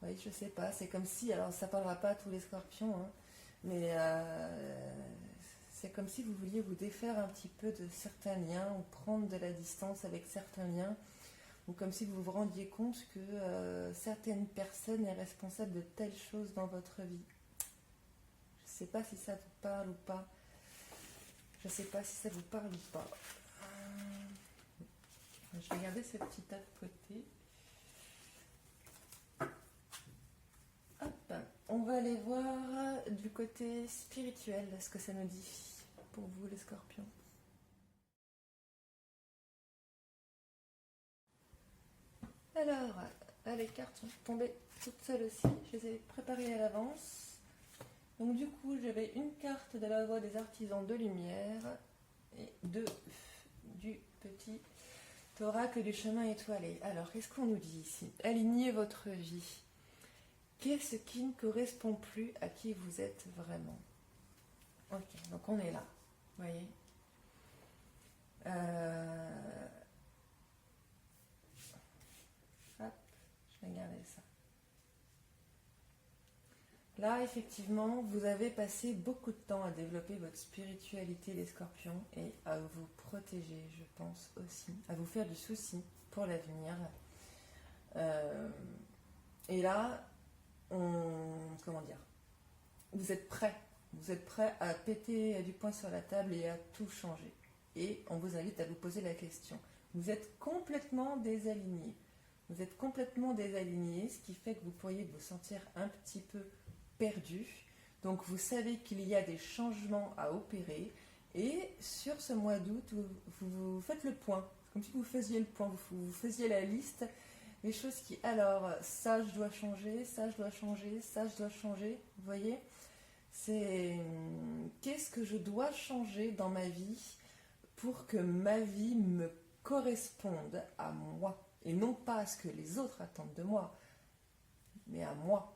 Oui, je sais pas, c'est comme si, alors ça parlera pas à tous les scorpions, hein, mais c'est comme si vous vouliez vous défaire un petit peu de certains liens, ou prendre de la distance avec certains liens, ou comme si vous vous rendiez compte que certaines personnes sont responsables de telles choses dans votre vie. Je sais pas si ça vous parle ou pas. Je sais pas si ça vous parle ou pas. Je vais garder ce petit tas de côté. Hop, on va aller voir du côté spirituel ce que ça nous dit pour vous les scorpions. Alors, les cartes sont tombées toutes seules aussi. Je les ai préparées à l'avance. Donc du coup, j'avais une carte de la voix des artisans de lumière et deux du petit oracle du chemin étoilé. Alors, qu'est-ce qu'on nous dit ici? Alignez votre vie. Qu'est-ce qui ne correspond plus à qui vous êtes vraiment? Ok, donc on est là. Vous voyez, hop, je vais garder ça. Là, effectivement, vous avez passé beaucoup de temps à développer votre spiritualité, les scorpions, et à vous protéger, je pense aussi, à vous faire du souci pour l'avenir. Et là, comment dire, vous êtes prêts à péter du poing sur la table et à tout changer. Et on vous invite à vous poser la question. Vous êtes complètement désalignés. Vous êtes complètement désalignés, ce qui fait que vous pourriez vous sentir un petit peu perdu. Donc vous savez qu'il y a des changements à opérer. Et sur ce mois d'août, vous faites le point. C'est comme si vous faisiez le point, vous faisiez la liste. Les choses qui, alors, ça je dois changer, ça je dois changer, ça je dois changer. Vous voyez, c'est qu'est-ce que je dois changer dans ma vie pour que ma vie me corresponde à moi et non pas à ce que les autres attendent de moi, mais à moi.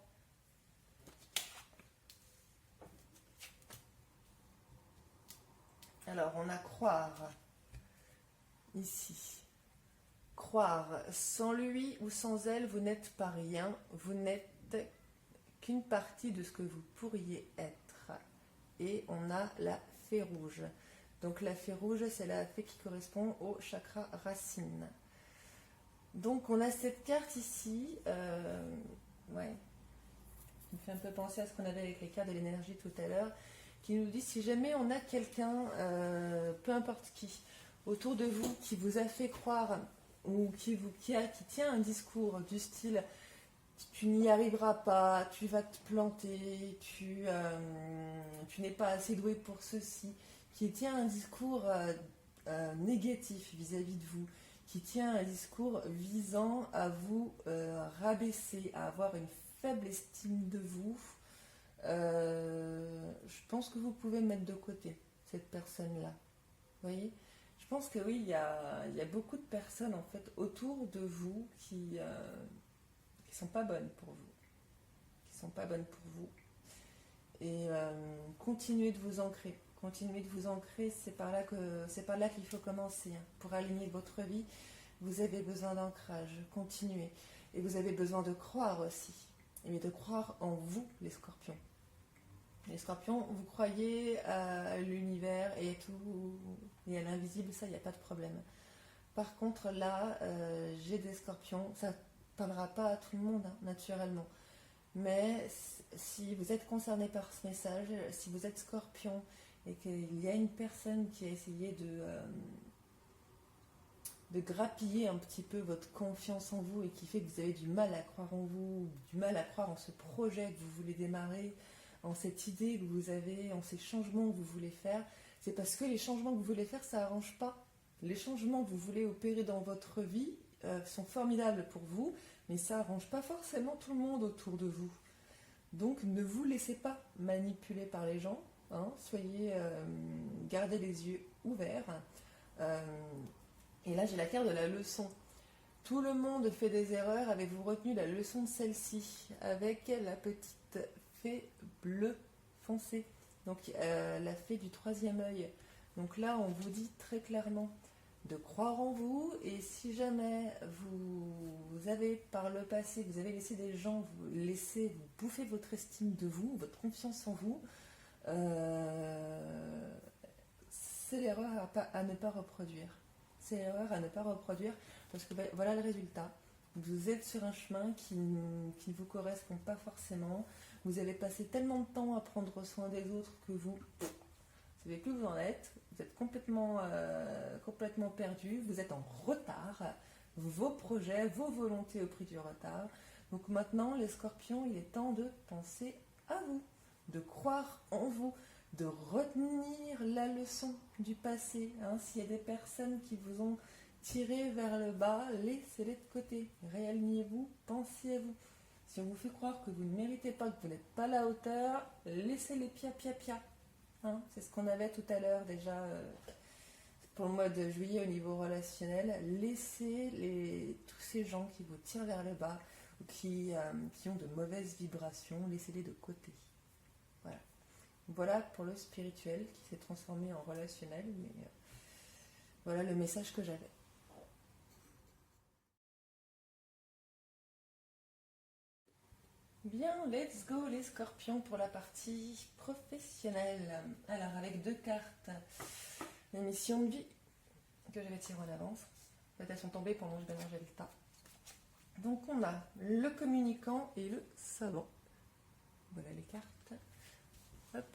Alors, on a croire ici. Croire, sans lui ou sans elle, vous n'êtes pas rien, vous n'êtes qu'une partie de ce que vous pourriez être. Et on a la fée rouge. Donc la fée rouge, c'est la fée qui correspond au chakra racine. Donc on a cette carte ici, ouais, qui me fait un peu penser à ce qu'on avait avec les cartes de l'énergie tout à l'heure, qui nous dit si jamais on a quelqu'un, peu importe qui, autour de vous, qui vous a fait croire ou qui tient un discours du style tu n'y arriveras pas, tu vas te planter, tu n'es pas assez doué pour ceci, qui tient un discours négatif vis-à-vis de vous, qui tient un discours visant à vous rabaisser, à avoir une faible estime de vous. Je pense que vous pouvez mettre de côté cette personne-là. Vous voyez? Je pense que oui, il y a beaucoup de personnes en fait autour de vous qui sont pas bonnes pour vous, qui sont pas bonnes pour vous. Et continuez de vous ancrer. Continuez de vous ancrer, c'est par là qu'il faut commencer. Hein. Pour aligner votre vie, vous avez besoin d'ancrage. Continuez. Et vous avez besoin de croire aussi. Et de croire en vous, les scorpions. Les scorpions, vous croyez à l'univers et à tout, et à l'invisible, ça, il n'y a pas de problème. Par contre, là, j'ai des scorpions. Ça ne parlera pas à tout le monde, hein, naturellement. Mais si vous êtes concerné par ce message, si vous êtes scorpion et qu'il y a une personne qui a essayé de grappiller un petit peu votre confiance en vous et qui fait que vous avez du mal à croire en vous, du mal à croire en ce projet que vous voulez démarrer, en cette idée que vous avez, en ces changements que vous voulez faire, c'est parce que les changements que vous voulez faire, ça n'arrange pas. Les changements que vous voulez opérer dans votre vie sont formidables pour vous, mais ça n'arrange pas forcément tout le monde autour de vous. Donc ne vous laissez pas manipuler par les gens, hein, gardez les yeux ouverts. Et là j'ai la carte de la leçon. Tout le monde fait des erreurs, avez-vous retenu la leçon de celle-ci avec la petite fée bleue foncée, donc la fée du troisième œil. Donc là on vous dit très clairement de croire en vous, et si jamais vous avez par le passé, vous avez laissé des gens vous bouffer votre estime de vous, votre confiance en vous, c'est l'erreur à ne pas reproduire. C'est l'erreur à ne pas reproduire, parce que voilà le résultat. Vous êtes sur un chemin qui ne vous correspond pas forcément. Vous avez passé tellement de temps à prendre soin des autres que vous savez plus où vous en êtes. Vous êtes complètement perdu. Vous êtes en retard. Vos projets, vos volontés au prix du retard. Donc maintenant, les scorpions, il est temps de penser à vous, de croire en vous, de retenir la leçon du passé. Hein. S'il y a des personnes qui vous ont tiré vers le bas, laissez-les de côté. Réalignez-vous, pensez à vous. Si on vous fait croire que vous ne méritez pas, que vous n'êtes pas à la hauteur, laissez-les pia. Hein. C'est ce qu'on avait tout à l'heure déjà pour le mois de juillet au niveau relationnel. Laissez tous ces gens qui vous tirent vers le bas ou qui ont de mauvaises vibrations, laissez-les de côté. Voilà pour le spirituel qui s'est transformé en relationnel, mais voilà le message que j'avais. Bien, let's go les scorpions pour la partie professionnelle. Alors avec 2 cartes, les missions de vie que j'avais tirées en avance. En fait, elles sont tombées pendant que je mélangeais le tas. Donc on a le communicant et le savant. Voilà les cartes. Hop.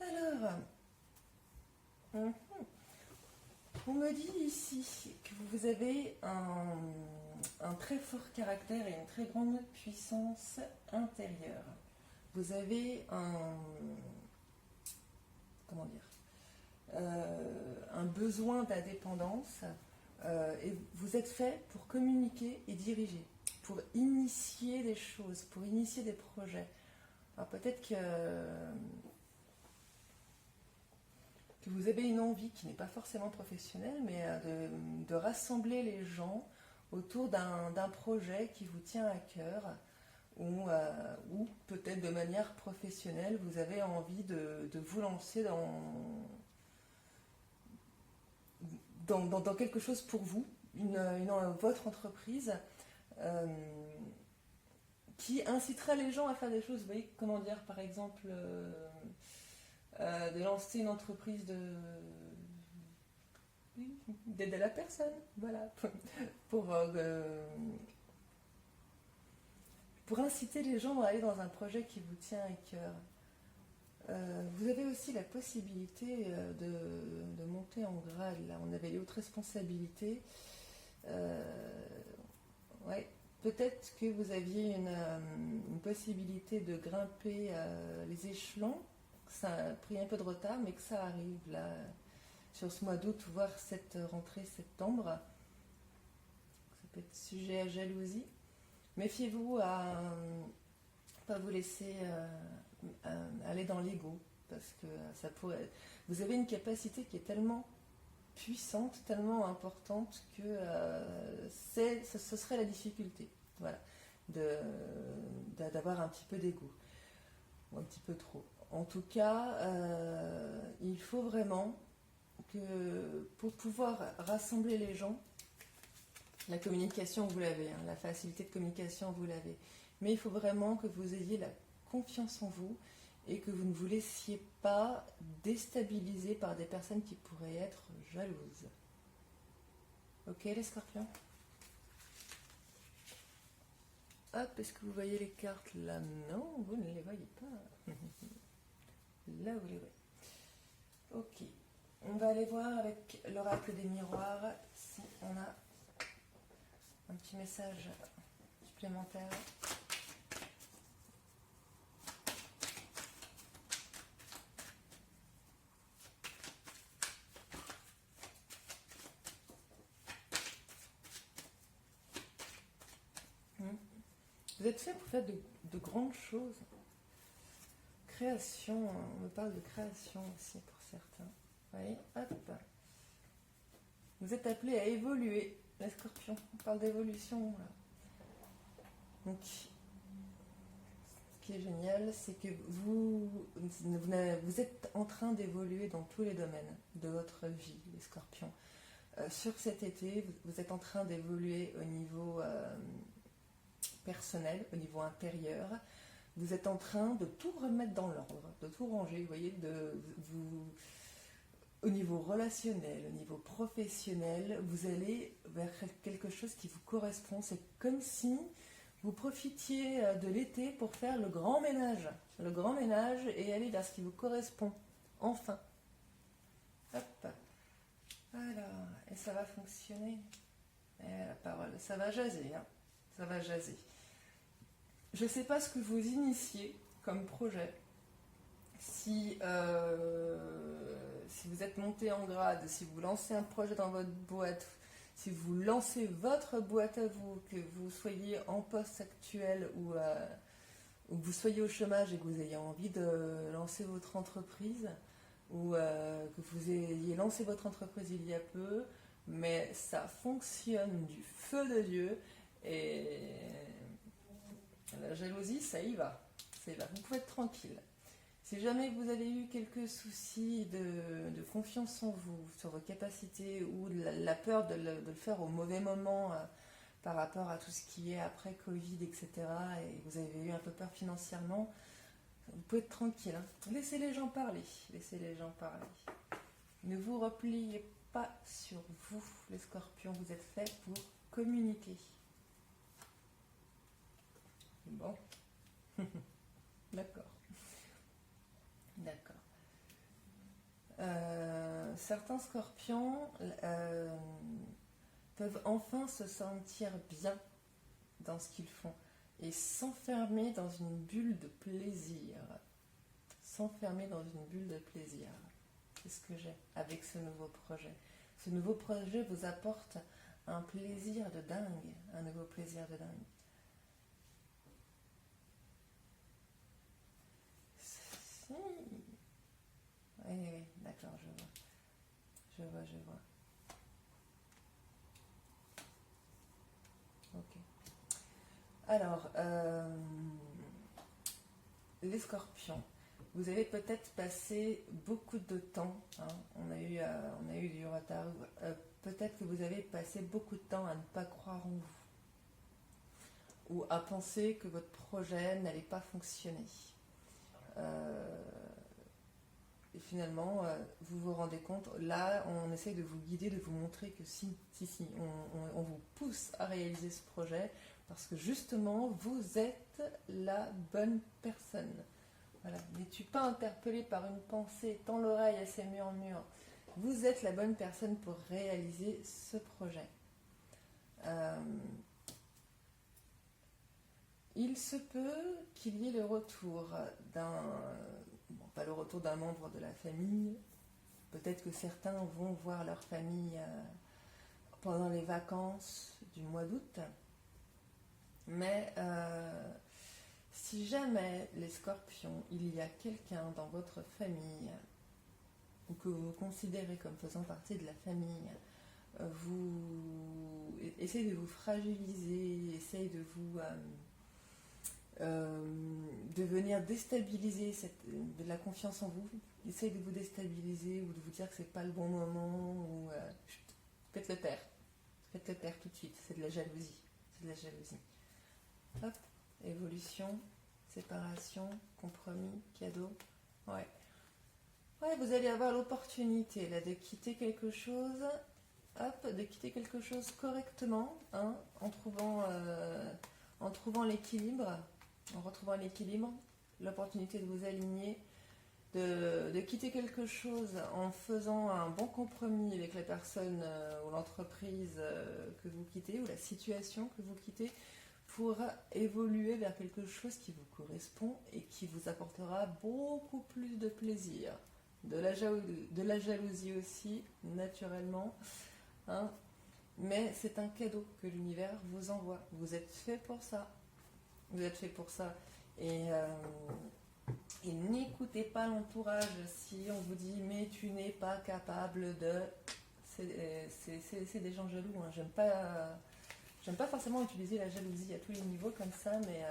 Alors, on me dit ici que vous avez un très fort caractère et une très grande puissance intérieure. Vous avez un besoin d'indépendance et vous êtes fait pour communiquer et diriger, pour initier des choses, pour initier des projets. Alors peut-être que vous avez une envie qui n'est pas forcément professionnelle, mais de rassembler les gens autour d'un projet qui vous tient à cœur, ou peut-être de manière professionnelle, vous avez envie de vous lancer dans quelque chose pour vous, votre entreprise, qui incitera les gens à faire des choses. Vous voyez, comment dire, par exemple, de lancer une entreprise d'aide à la personne, voilà, pour inciter les gens à aller dans un projet qui vous tient à cœur. Vous avez aussi la possibilité de monter en grade. Là, on avait les hautes responsabilités. Ouais. Peut-être que vous aviez une possibilité de grimper les échelons, que ça a pris un peu de retard, mais que ça arrive là. sur ce mois d'août, voire cette rentrée septembre. Ça peut être sujet à jalousie. Méfiez-vous à pas vous laisser aller dans l'ego, parce que ça pourrait. Vous avez une capacité qui est tellement puissante, tellement importante que ce serait la difficulté, voilà, d'avoir un petit peu d'ego, ou un petit peu trop. En tout cas, il faut vraiment que pour pouvoir rassembler les gens, la communication vous l'avez, hein, la facilité de communication vous l'avez, mais il faut vraiment que vous ayez la confiance en vous et que vous ne vous laissiez pas déstabiliser par des personnes qui pourraient être jalouses. Ok les scorpions? Hop, est-ce que vous voyez les cartes là? Non, vous ne les voyez pas. Là, vous les voyez. Ok, on va aller voir avec l'oracle des miroirs si on a un petit message supplémentaire. Vous êtes fait pour faire de grandes choses. Création, on me parle de création aussi pour certains. Vous voyez, hop. Vous êtes appelés à évoluer, les scorpions. On parle d'évolution là. Donc, ce qui est génial, c'est que vous êtes en train d'évoluer dans tous les domaines de votre vie, les scorpions. Sur cet été, vous êtes en train d'évoluer au niveau personnel, au niveau intérieur. Vous êtes en train de tout remettre dans l'ordre, de tout ranger, vous voyez, au niveau relationnel, au niveau professionnel, vous allez vers quelque chose qui vous correspond. C'est comme si vous profitiez de l'été pour faire le grand ménage et aller vers ce qui vous correspond, enfin. Hop. Alors, et ça va fonctionner. Et la parole, ça va jaser, hein. Ça va jaser. Je ne sais pas ce que vous initiez comme projet. Si vous êtes monté en grade, si vous lancez un projet dans votre boîte, si vous lancez votre boîte à vous, que vous soyez en poste actuel ou que vous soyez au chômage et que vous ayez envie de lancer votre entreprise, ou que vous ayez lancé votre entreprise il y a peu, mais ça fonctionne du feu de Dieu et la jalousie, ça y va. Vous pouvez être tranquille. Si jamais vous avez eu quelques soucis de confiance en vous, sur vos capacités, ou de la peur de le faire au mauvais moment par rapport à tout ce qui est après Covid, etc., et vous avez eu un peu peur financièrement, vous pouvez être tranquille. Hein. Laissez les gens parler. Laissez les gens parler. Ne vous repliez pas sur vous, les scorpions. Vous êtes faits pour communiquer. Bon. D'accord. D'accord. Certains scorpions peuvent enfin se sentir bien dans ce qu'ils font et s'enfermer dans une bulle de plaisir. S'enfermer dans une bulle de plaisir. C'est ce que j'ai avec ce nouveau projet. Ce nouveau projet vous apporte un plaisir de dingue, un nouveau plaisir de dingue. Si. Oui, d'accord, je vois. Je vois. Ok. Alors, les scorpions, vous avez peut-être passé beaucoup de temps, hein, on a eu du retard, peut-être que vous avez passé beaucoup de temps à ne pas croire en vous, ou à penser que votre projet n'allait pas fonctionner. Et finalement, vous vous rendez compte, là, on essaie de vous guider, de vous montrer que si, on vous pousse à réaliser ce projet, parce que justement, vous êtes la bonne personne. Voilà. N'es-tu pas interpellé par une pensée, tends l'oreille à ces murmures. Vous êtes la bonne personne pour réaliser ce projet. Il se peut qu'il y ait le retour d'un... Bon, pas le retour d'un membre de la famille, Peut-être que certains vont voir leur famille pendant les vacances du mois d'août. Mais si jamais les scorpions, il y a quelqu'un dans votre famille ou que vous considérez comme faisant partie de la famille, vous essayez de vous fragiliser, essayez de vous de venir déstabiliser de la confiance en vous, essayez de vous déstabiliser ou de vous dire que c'est pas le bon moment ou faites le taire tout de suite, c'est de la jalousie, Hop, évolution, séparation, compromis, cadeau, ouais, vous allez avoir l'opportunité là de quitter quelque chose. De quitter quelque chose correctement, hein, en trouvant l'équilibre, en retrouvant l'équilibre, l'opportunité de vous aligner, de quitter quelque chose en faisant un bon compromis avec la personne ou l'entreprise que vous quittez, ou la situation que vous quittez, pour évoluer vers quelque chose qui vous correspond et qui vous apportera beaucoup plus de plaisir. De la jalousie aussi, naturellement. Hein, mais c'est un cadeau que l'univers vous envoie. Vous êtes fait pour ça. Et n'écoutez pas l'entourage si on vous dit mais tu n'es pas capable de. C'est des gens jaloux. Hein. J'aime pas forcément utiliser la jalousie à tous les niveaux comme ça, mais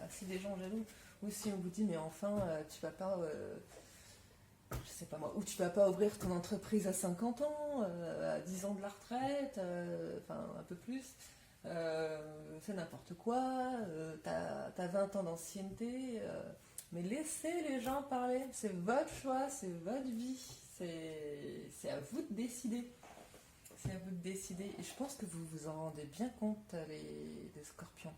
si des gens jaloux, ou si on vous dit mais enfin tu vas pas. Je sais pas moi, ou tu vas pas ouvrir ton entreprise à 50 ans, à 10 ans de la retraite, enfin un peu plus, c'est n'importe quoi, t'as 20 ans d'ancienneté, mais laissez les gens parler, c'est votre choix, c'est votre vie, c'est à vous de décider. C'est à vous de décider, et je pense que vous vous en rendez bien compte, les scorpions.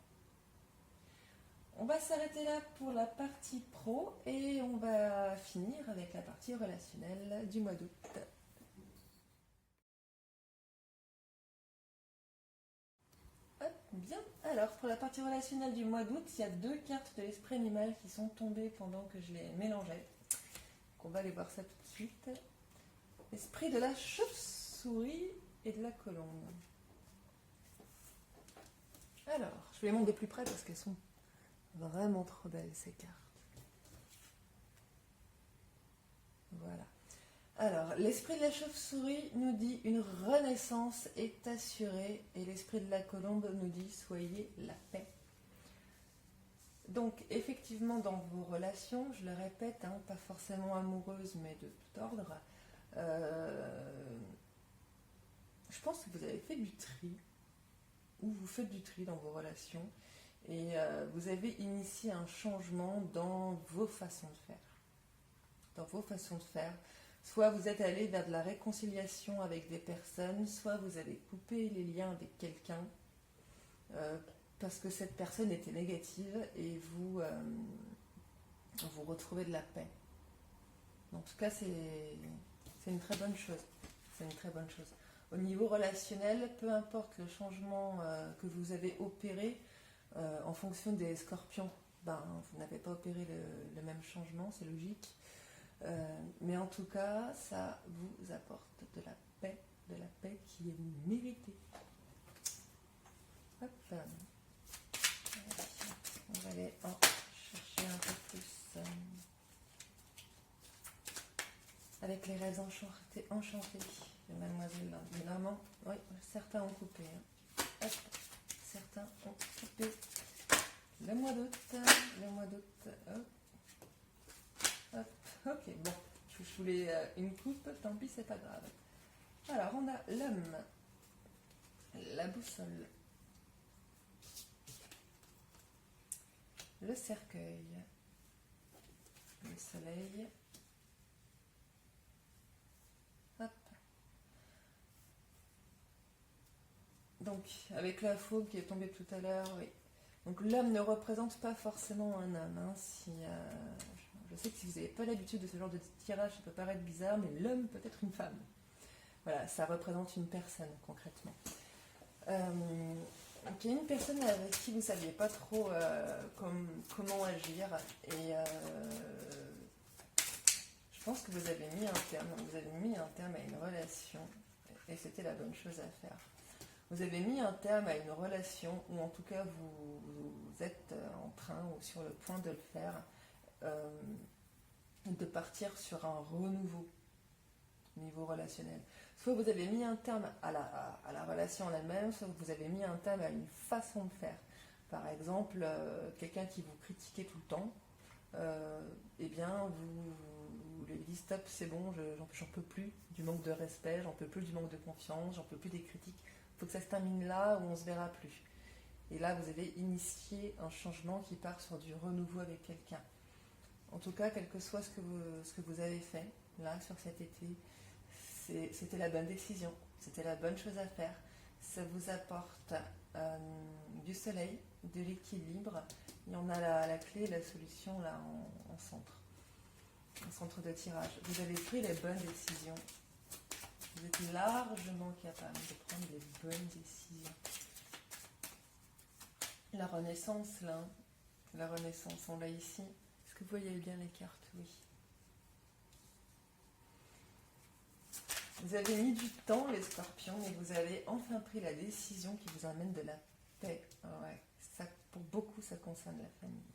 On va s'arrêter là pour la partie pro et on va finir avec la partie relationnelle du mois d'août. Bien, alors pour la partie relationnelle du mois d'août, il y a 2 cartes de l'esprit animal qui sont tombées pendant que je les mélangeais. Donc on va aller voir ça tout de suite. L'esprit de la chauve-souris et de la colombe. Alors, je vais les monter de plus près parce qu'elles sont vraiment trop belles ces cartes. Voilà. Alors, l'esprit de la chauve-souris nous dit une renaissance est assurée et l'esprit de la colombe nous dit soyez la paix. Donc, effectivement, dans vos relations, je le répète, hein, pas forcément amoureuses, mais de tout ordre, je pense que vous avez fait du tri, ou vous faites du tri dans vos relations, et vous avez initié un changement dans vos façons de faire. Soit vous êtes allé vers de la réconciliation avec des personnes, soit vous avez coupé les liens avec quelqu'un parce que cette personne était négative et vous retrouvez de la paix. En tout cas, c'est une très bonne chose. Au niveau relationnel, peu importe le changement que vous avez opéré, en fonction des scorpions, vous n'avez pas opéré le même changement, c'est logique. Mais en tout cas, ça vous apporte de la paix qui est méritée. Hop. On va aller en chercher un peu plus avec les rêves enchantés de Mademoiselle Land. Évidemment, oui, certains ont coupé. Hein. Hop. Certains ont coupé le mois d'août. Hop. Ok, bon, je voulais une coupe, tant pis, c'est pas grave. Alors, on a l'homme, la boussole, le cercueil, le soleil. Hop. Donc, avec la fauve qui est tombée tout à l'heure, oui. Donc, l'homme ne représente pas forcément un homme. Hein, je sais que si vous n'avez pas l'habitude de ce genre de tirage, ça peut paraître bizarre, mais l'homme peut être une femme. Voilà, ça représente une personne, concrètement. Il y a une personne avec qui vous ne saviez pas trop comment agir, et je pense que vous avez mis un terme à une relation, et c'était la bonne chose à faire. Vous avez mis un terme à une relation, ou en tout cas vous êtes en train ou sur le point de le faire, de partir sur un renouveau au niveau relationnel. Soit vous avez mis un terme à la relation en elle-même, soit vous avez mis un terme à une façon de faire. Par exemple, quelqu'un qui vous critiquait tout le temps, eh bien vous lui dites stop, c'est bon, j'en peux plus du manque de respect, j'en peux plus du manque de confiance, j'en peux plus des critiques. Il faut que ça se termine là où on ne se verra plus. Et là, vous avez initié un changement qui part sur du renouveau avec quelqu'un. En tout cas, quel que soit ce que vous avez fait, là, sur cet été, c'était la bonne décision, c'était la bonne chose à faire. Ça vous apporte du soleil, de l'équilibre, et on a la clé, la solution là en centre de tirage. Vous avez pris les bonnes décisions. Vous êtes largement capable de prendre les bonnes décisions. La renaissance, là, la renaissance, on l'a ici. Est-ce que vous voyez bien les cartes? Oui. Vous avez mis du temps, les scorpions, et vous avez enfin pris la décision qui vous amène de la paix. Ouais, ça, pour beaucoup, ça concerne la famille.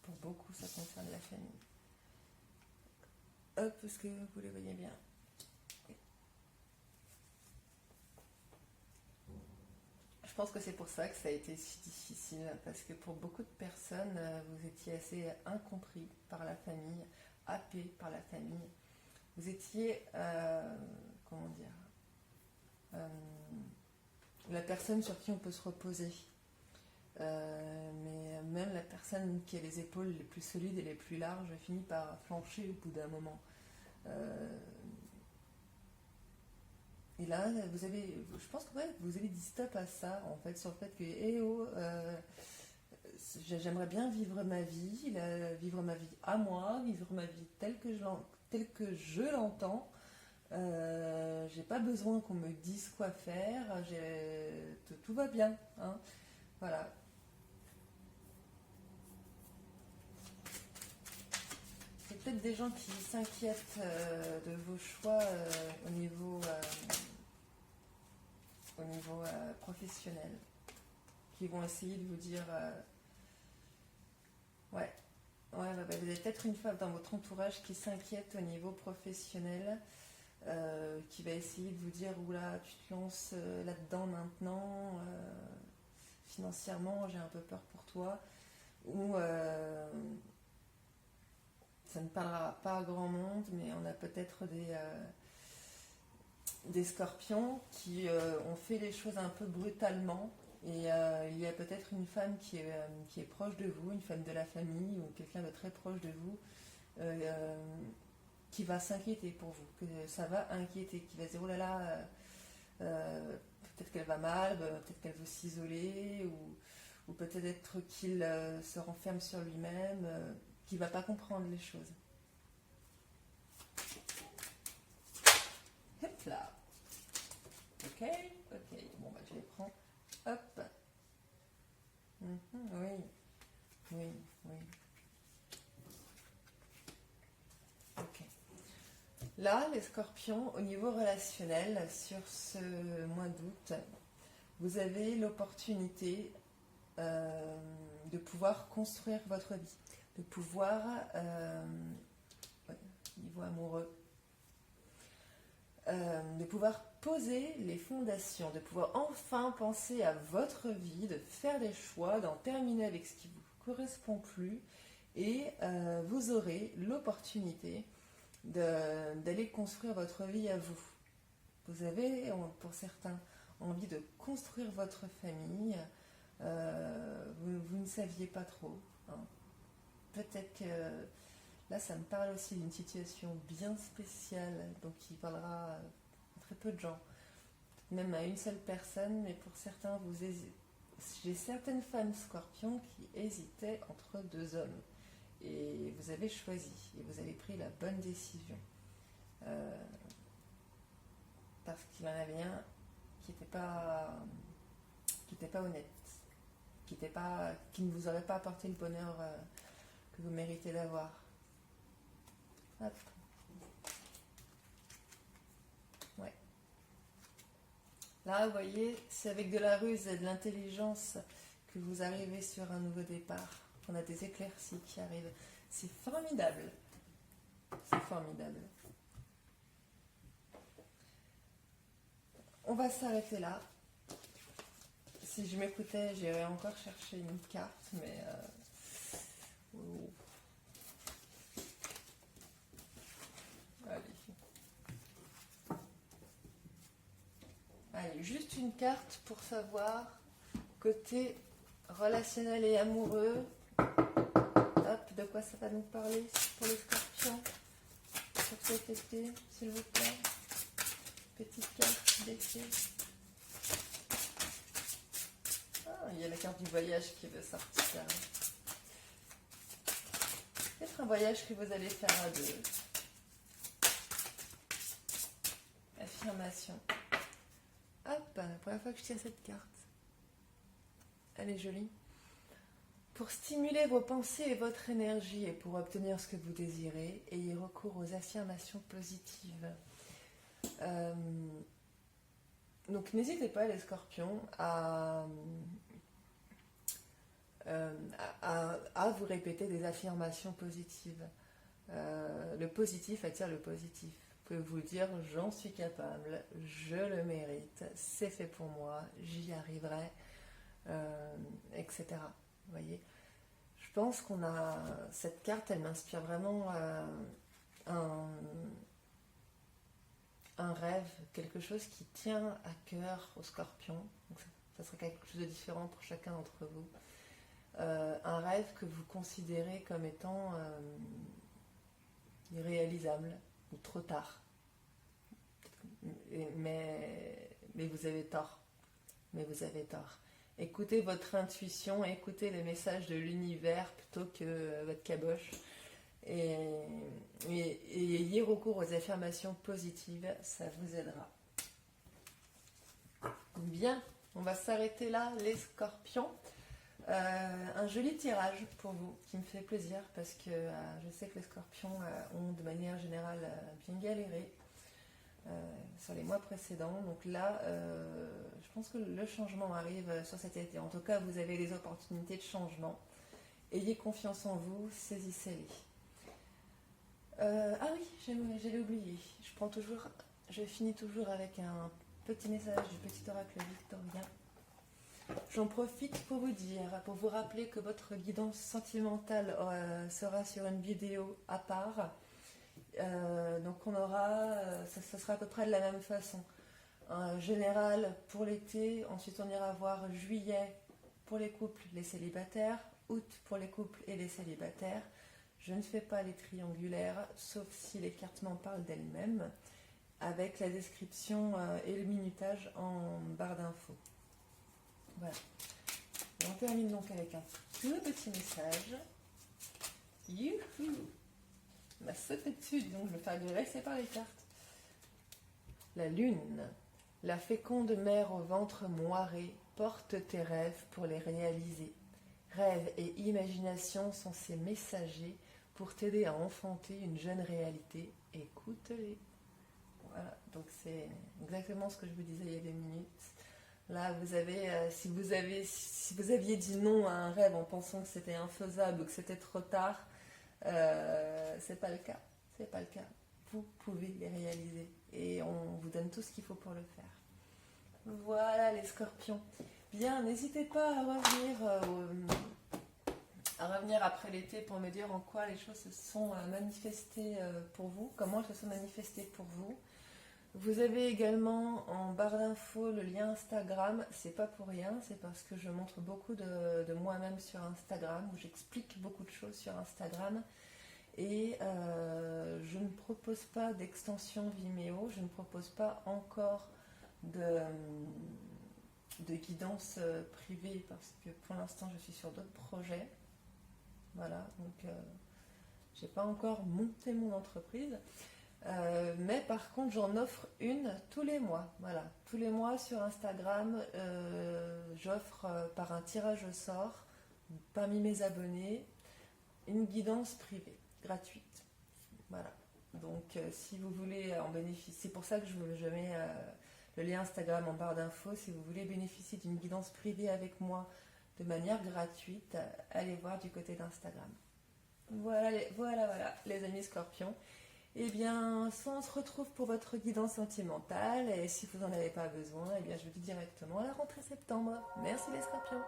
Pour beaucoup, ça concerne la famille. Hop, est-ce que vous les voyez bien? Je pense que c'est pour ça que ça a été si difficile, parce que pour beaucoup de personnes, vous étiez assez incompris par la famille, happé par la famille. Vous étiez, comment dire, la personne sur qui on peut se reposer. Mais même la personne qui a les épaules les plus solides et les plus larges finit par flancher au bout d'un moment. Et là, je pense que ouais, vous avez dit stop à ça, en fait, sur le fait que, j'aimerais bien vivre ma vie à moi, vivre ma vie telle que je l'entends. J'ai pas besoin qu'on me dise quoi faire, tout va bien. Hein. Voilà. C'est peut-être des gens qui s'inquiètent de vos choix au niveau professionnel, qui vont essayer de vous dire ouais, vous avez peut-être une femme dans votre entourage qui s'inquiète au niveau professionnel, qui va essayer de vous dire oula, tu te lances là-dedans maintenant, financièrement j'ai un peu peur pour toi, ou ça ne parlera pas à grand monde, mais on a peut-être des scorpions qui ont fait les choses un peu brutalement. Et il y a peut-être une femme qui est proche de vous, une femme de la famille ou quelqu'un de très proche de vous, qui va s'inquiéter pour vous, que ça va inquiéter, qui va se dire oh là là, peut-être qu'elle va mal, peut-être qu'elle veut s'isoler, ou peut-être qu'il se renferme sur lui-même, qui ne va pas comprendre les choses. Hop là. Ok. Bon, je les prends. Hop. Oui. Ok. Là, les scorpions, au niveau relationnel, sur ce mois d'août, vous avez l'opportunité de pouvoir construire votre vie, de pouvoir, niveau amoureux, de pouvoir poser les fondations, de pouvoir enfin penser à votre vie, de faire des choix, d'en terminer avec ce qui vous correspond plus, et vous aurez l'opportunité d'aller construire votre vie à vous. Vous avez, pour certains, envie de construire votre famille, vous ne saviez pas trop. Hein. Peut-être que là, ça me parle aussi d'une situation bien spéciale, donc qui parlera à très peu de gens, même à une seule personne, mais pour certains, j'ai certaines femmes scorpions qui hésitaient entre deux hommes. Et vous avez choisi, et vous avez pris la bonne décision. Parce qu'il y en avait un qui n'était pas honnête, qui ne vous aurait pas apporté le bonheur que vous méritez d'avoir. Hop. Ouais. Là, vous voyez, c'est avec de la ruse et de l'intelligence que vous arrivez sur un nouveau départ. On a des éclaircies qui arrivent. C'est formidable. C'est formidable. On va s'arrêter là. Si je m'écoutais, j'irais encore chercher une carte, mais... Allez, juste une carte pour savoir côté relationnel et amoureux. Hop, de quoi ça va nous parler pour les scorpions sur cet été, s'il vous plaît. Petite carte d'été. Ah, il y a la carte du voyage qui veut sortir. Peut-être un voyage que vous allez faire à deux. Affirmation. Hop, la première fois que je tiens cette carte. Elle est jolie. Pour stimuler vos pensées et votre énergie et pour obtenir ce que vous désirez, ayez recours aux affirmations positives. Donc n'hésitez pas les scorpions à vous répéter des affirmations positives. Le positif attire le positif. Vous pouvez vous dire j'en suis capable, je le mérite, c'est fait pour moi, j'y arriverai, etc. Vous voyez, je pense qu'on a cette carte, elle m'inspire vraiment un rêve, quelque chose qui tient à cœur aux scorpions. Donc ça sera quelque chose de différent pour chacun d'entre vous. Un rêve que vous considérez comme étant irréalisable ou trop tard. Mais vous avez tort. Mais vous avez tort. Écoutez votre intuition, écoutez les messages de l'univers plutôt que votre caboche. Et ayez recours aux affirmations positives, ça vous aidera. Bien, on va s'arrêter là, les scorpions. Un joli tirage pour vous, qui me fait plaisir, parce que je sais que les scorpions ont de manière générale bien galéré sur les mois précédents. Donc là, je pense que le changement arrive sur cet été. En tout cas, vous avez les opportunités de changement. Ayez confiance en vous, saisissez-les. Ah oui, j'allais oublier. Je finis toujours avec un petit message du petit oracle victorien. J'en profite pour vous dire, pour vous rappeler que votre guidance sentimentale sera sur une vidéo à part. Donc on aura, ça sera à peu près de la même façon. Général pour l'été, ensuite on ira voir juillet pour les couples, les célibataires, août pour les couples et les célibataires. Je ne fais pas les triangulaires, sauf si les cartes m'en parlent d'elles-mêmes, avec la description et le minutage en barre d'infos. Voilà. Et on termine donc avec un tout petit message. Youhou! On m'a sauté dessus, donc je vais me faire agresser par les cartes. La lune, la féconde mère au ventre moiré, porte tes rêves pour les réaliser. Rêves et imagination sont ses messagers pour t'aider à enfanter une jeune réalité. Écoute-les. Voilà, donc c'est exactement ce que je vous disais il y a 2 minutes. Là, vous avez, si vous aviez dit non à un rêve en pensant que c'était infaisable ou que c'était trop tard, c'est pas le cas. C'est pas le cas. Vous pouvez les réaliser et on vous donne tout ce qu'il faut pour le faire. Voilà les scorpions. Bien, n'hésitez pas à revenir après l'été pour me dire en quoi les choses se sont manifestées pour vous, comment elles se sont manifestées pour vous. Vous avez également en barre d'infos le lien Instagram. C'est pas pour rien, c'est parce que je montre beaucoup de moi-même sur Instagram, où j'explique beaucoup de choses sur Instagram. Et je ne propose pas d'extension Vimeo, je ne propose pas encore de guidance privée parce que pour l'instant je suis sur d'autres projets. Voilà, donc j'ai pas encore monté mon entreprise. Mais par contre j'en offre une tous les mois. Voilà, tous les mois sur Instagram, j'offre par un tirage au sort parmi mes abonnés une guidance privée, gratuite. Voilà, Donc si vous voulez en bénéficier, c'est pour ça que je mets le lien Instagram en barre d'infos. Si vous voulez bénéficier d'une guidance privée avec moi de manière gratuite, allez voir du côté d'Instagram. Voilà, les amis scorpions. Eh bien, soit on se retrouve pour votre guidance sentimentale, et si vous n'en avez pas besoin, eh bien je vous dis directement à la rentrée septembre. Merci les scorpions.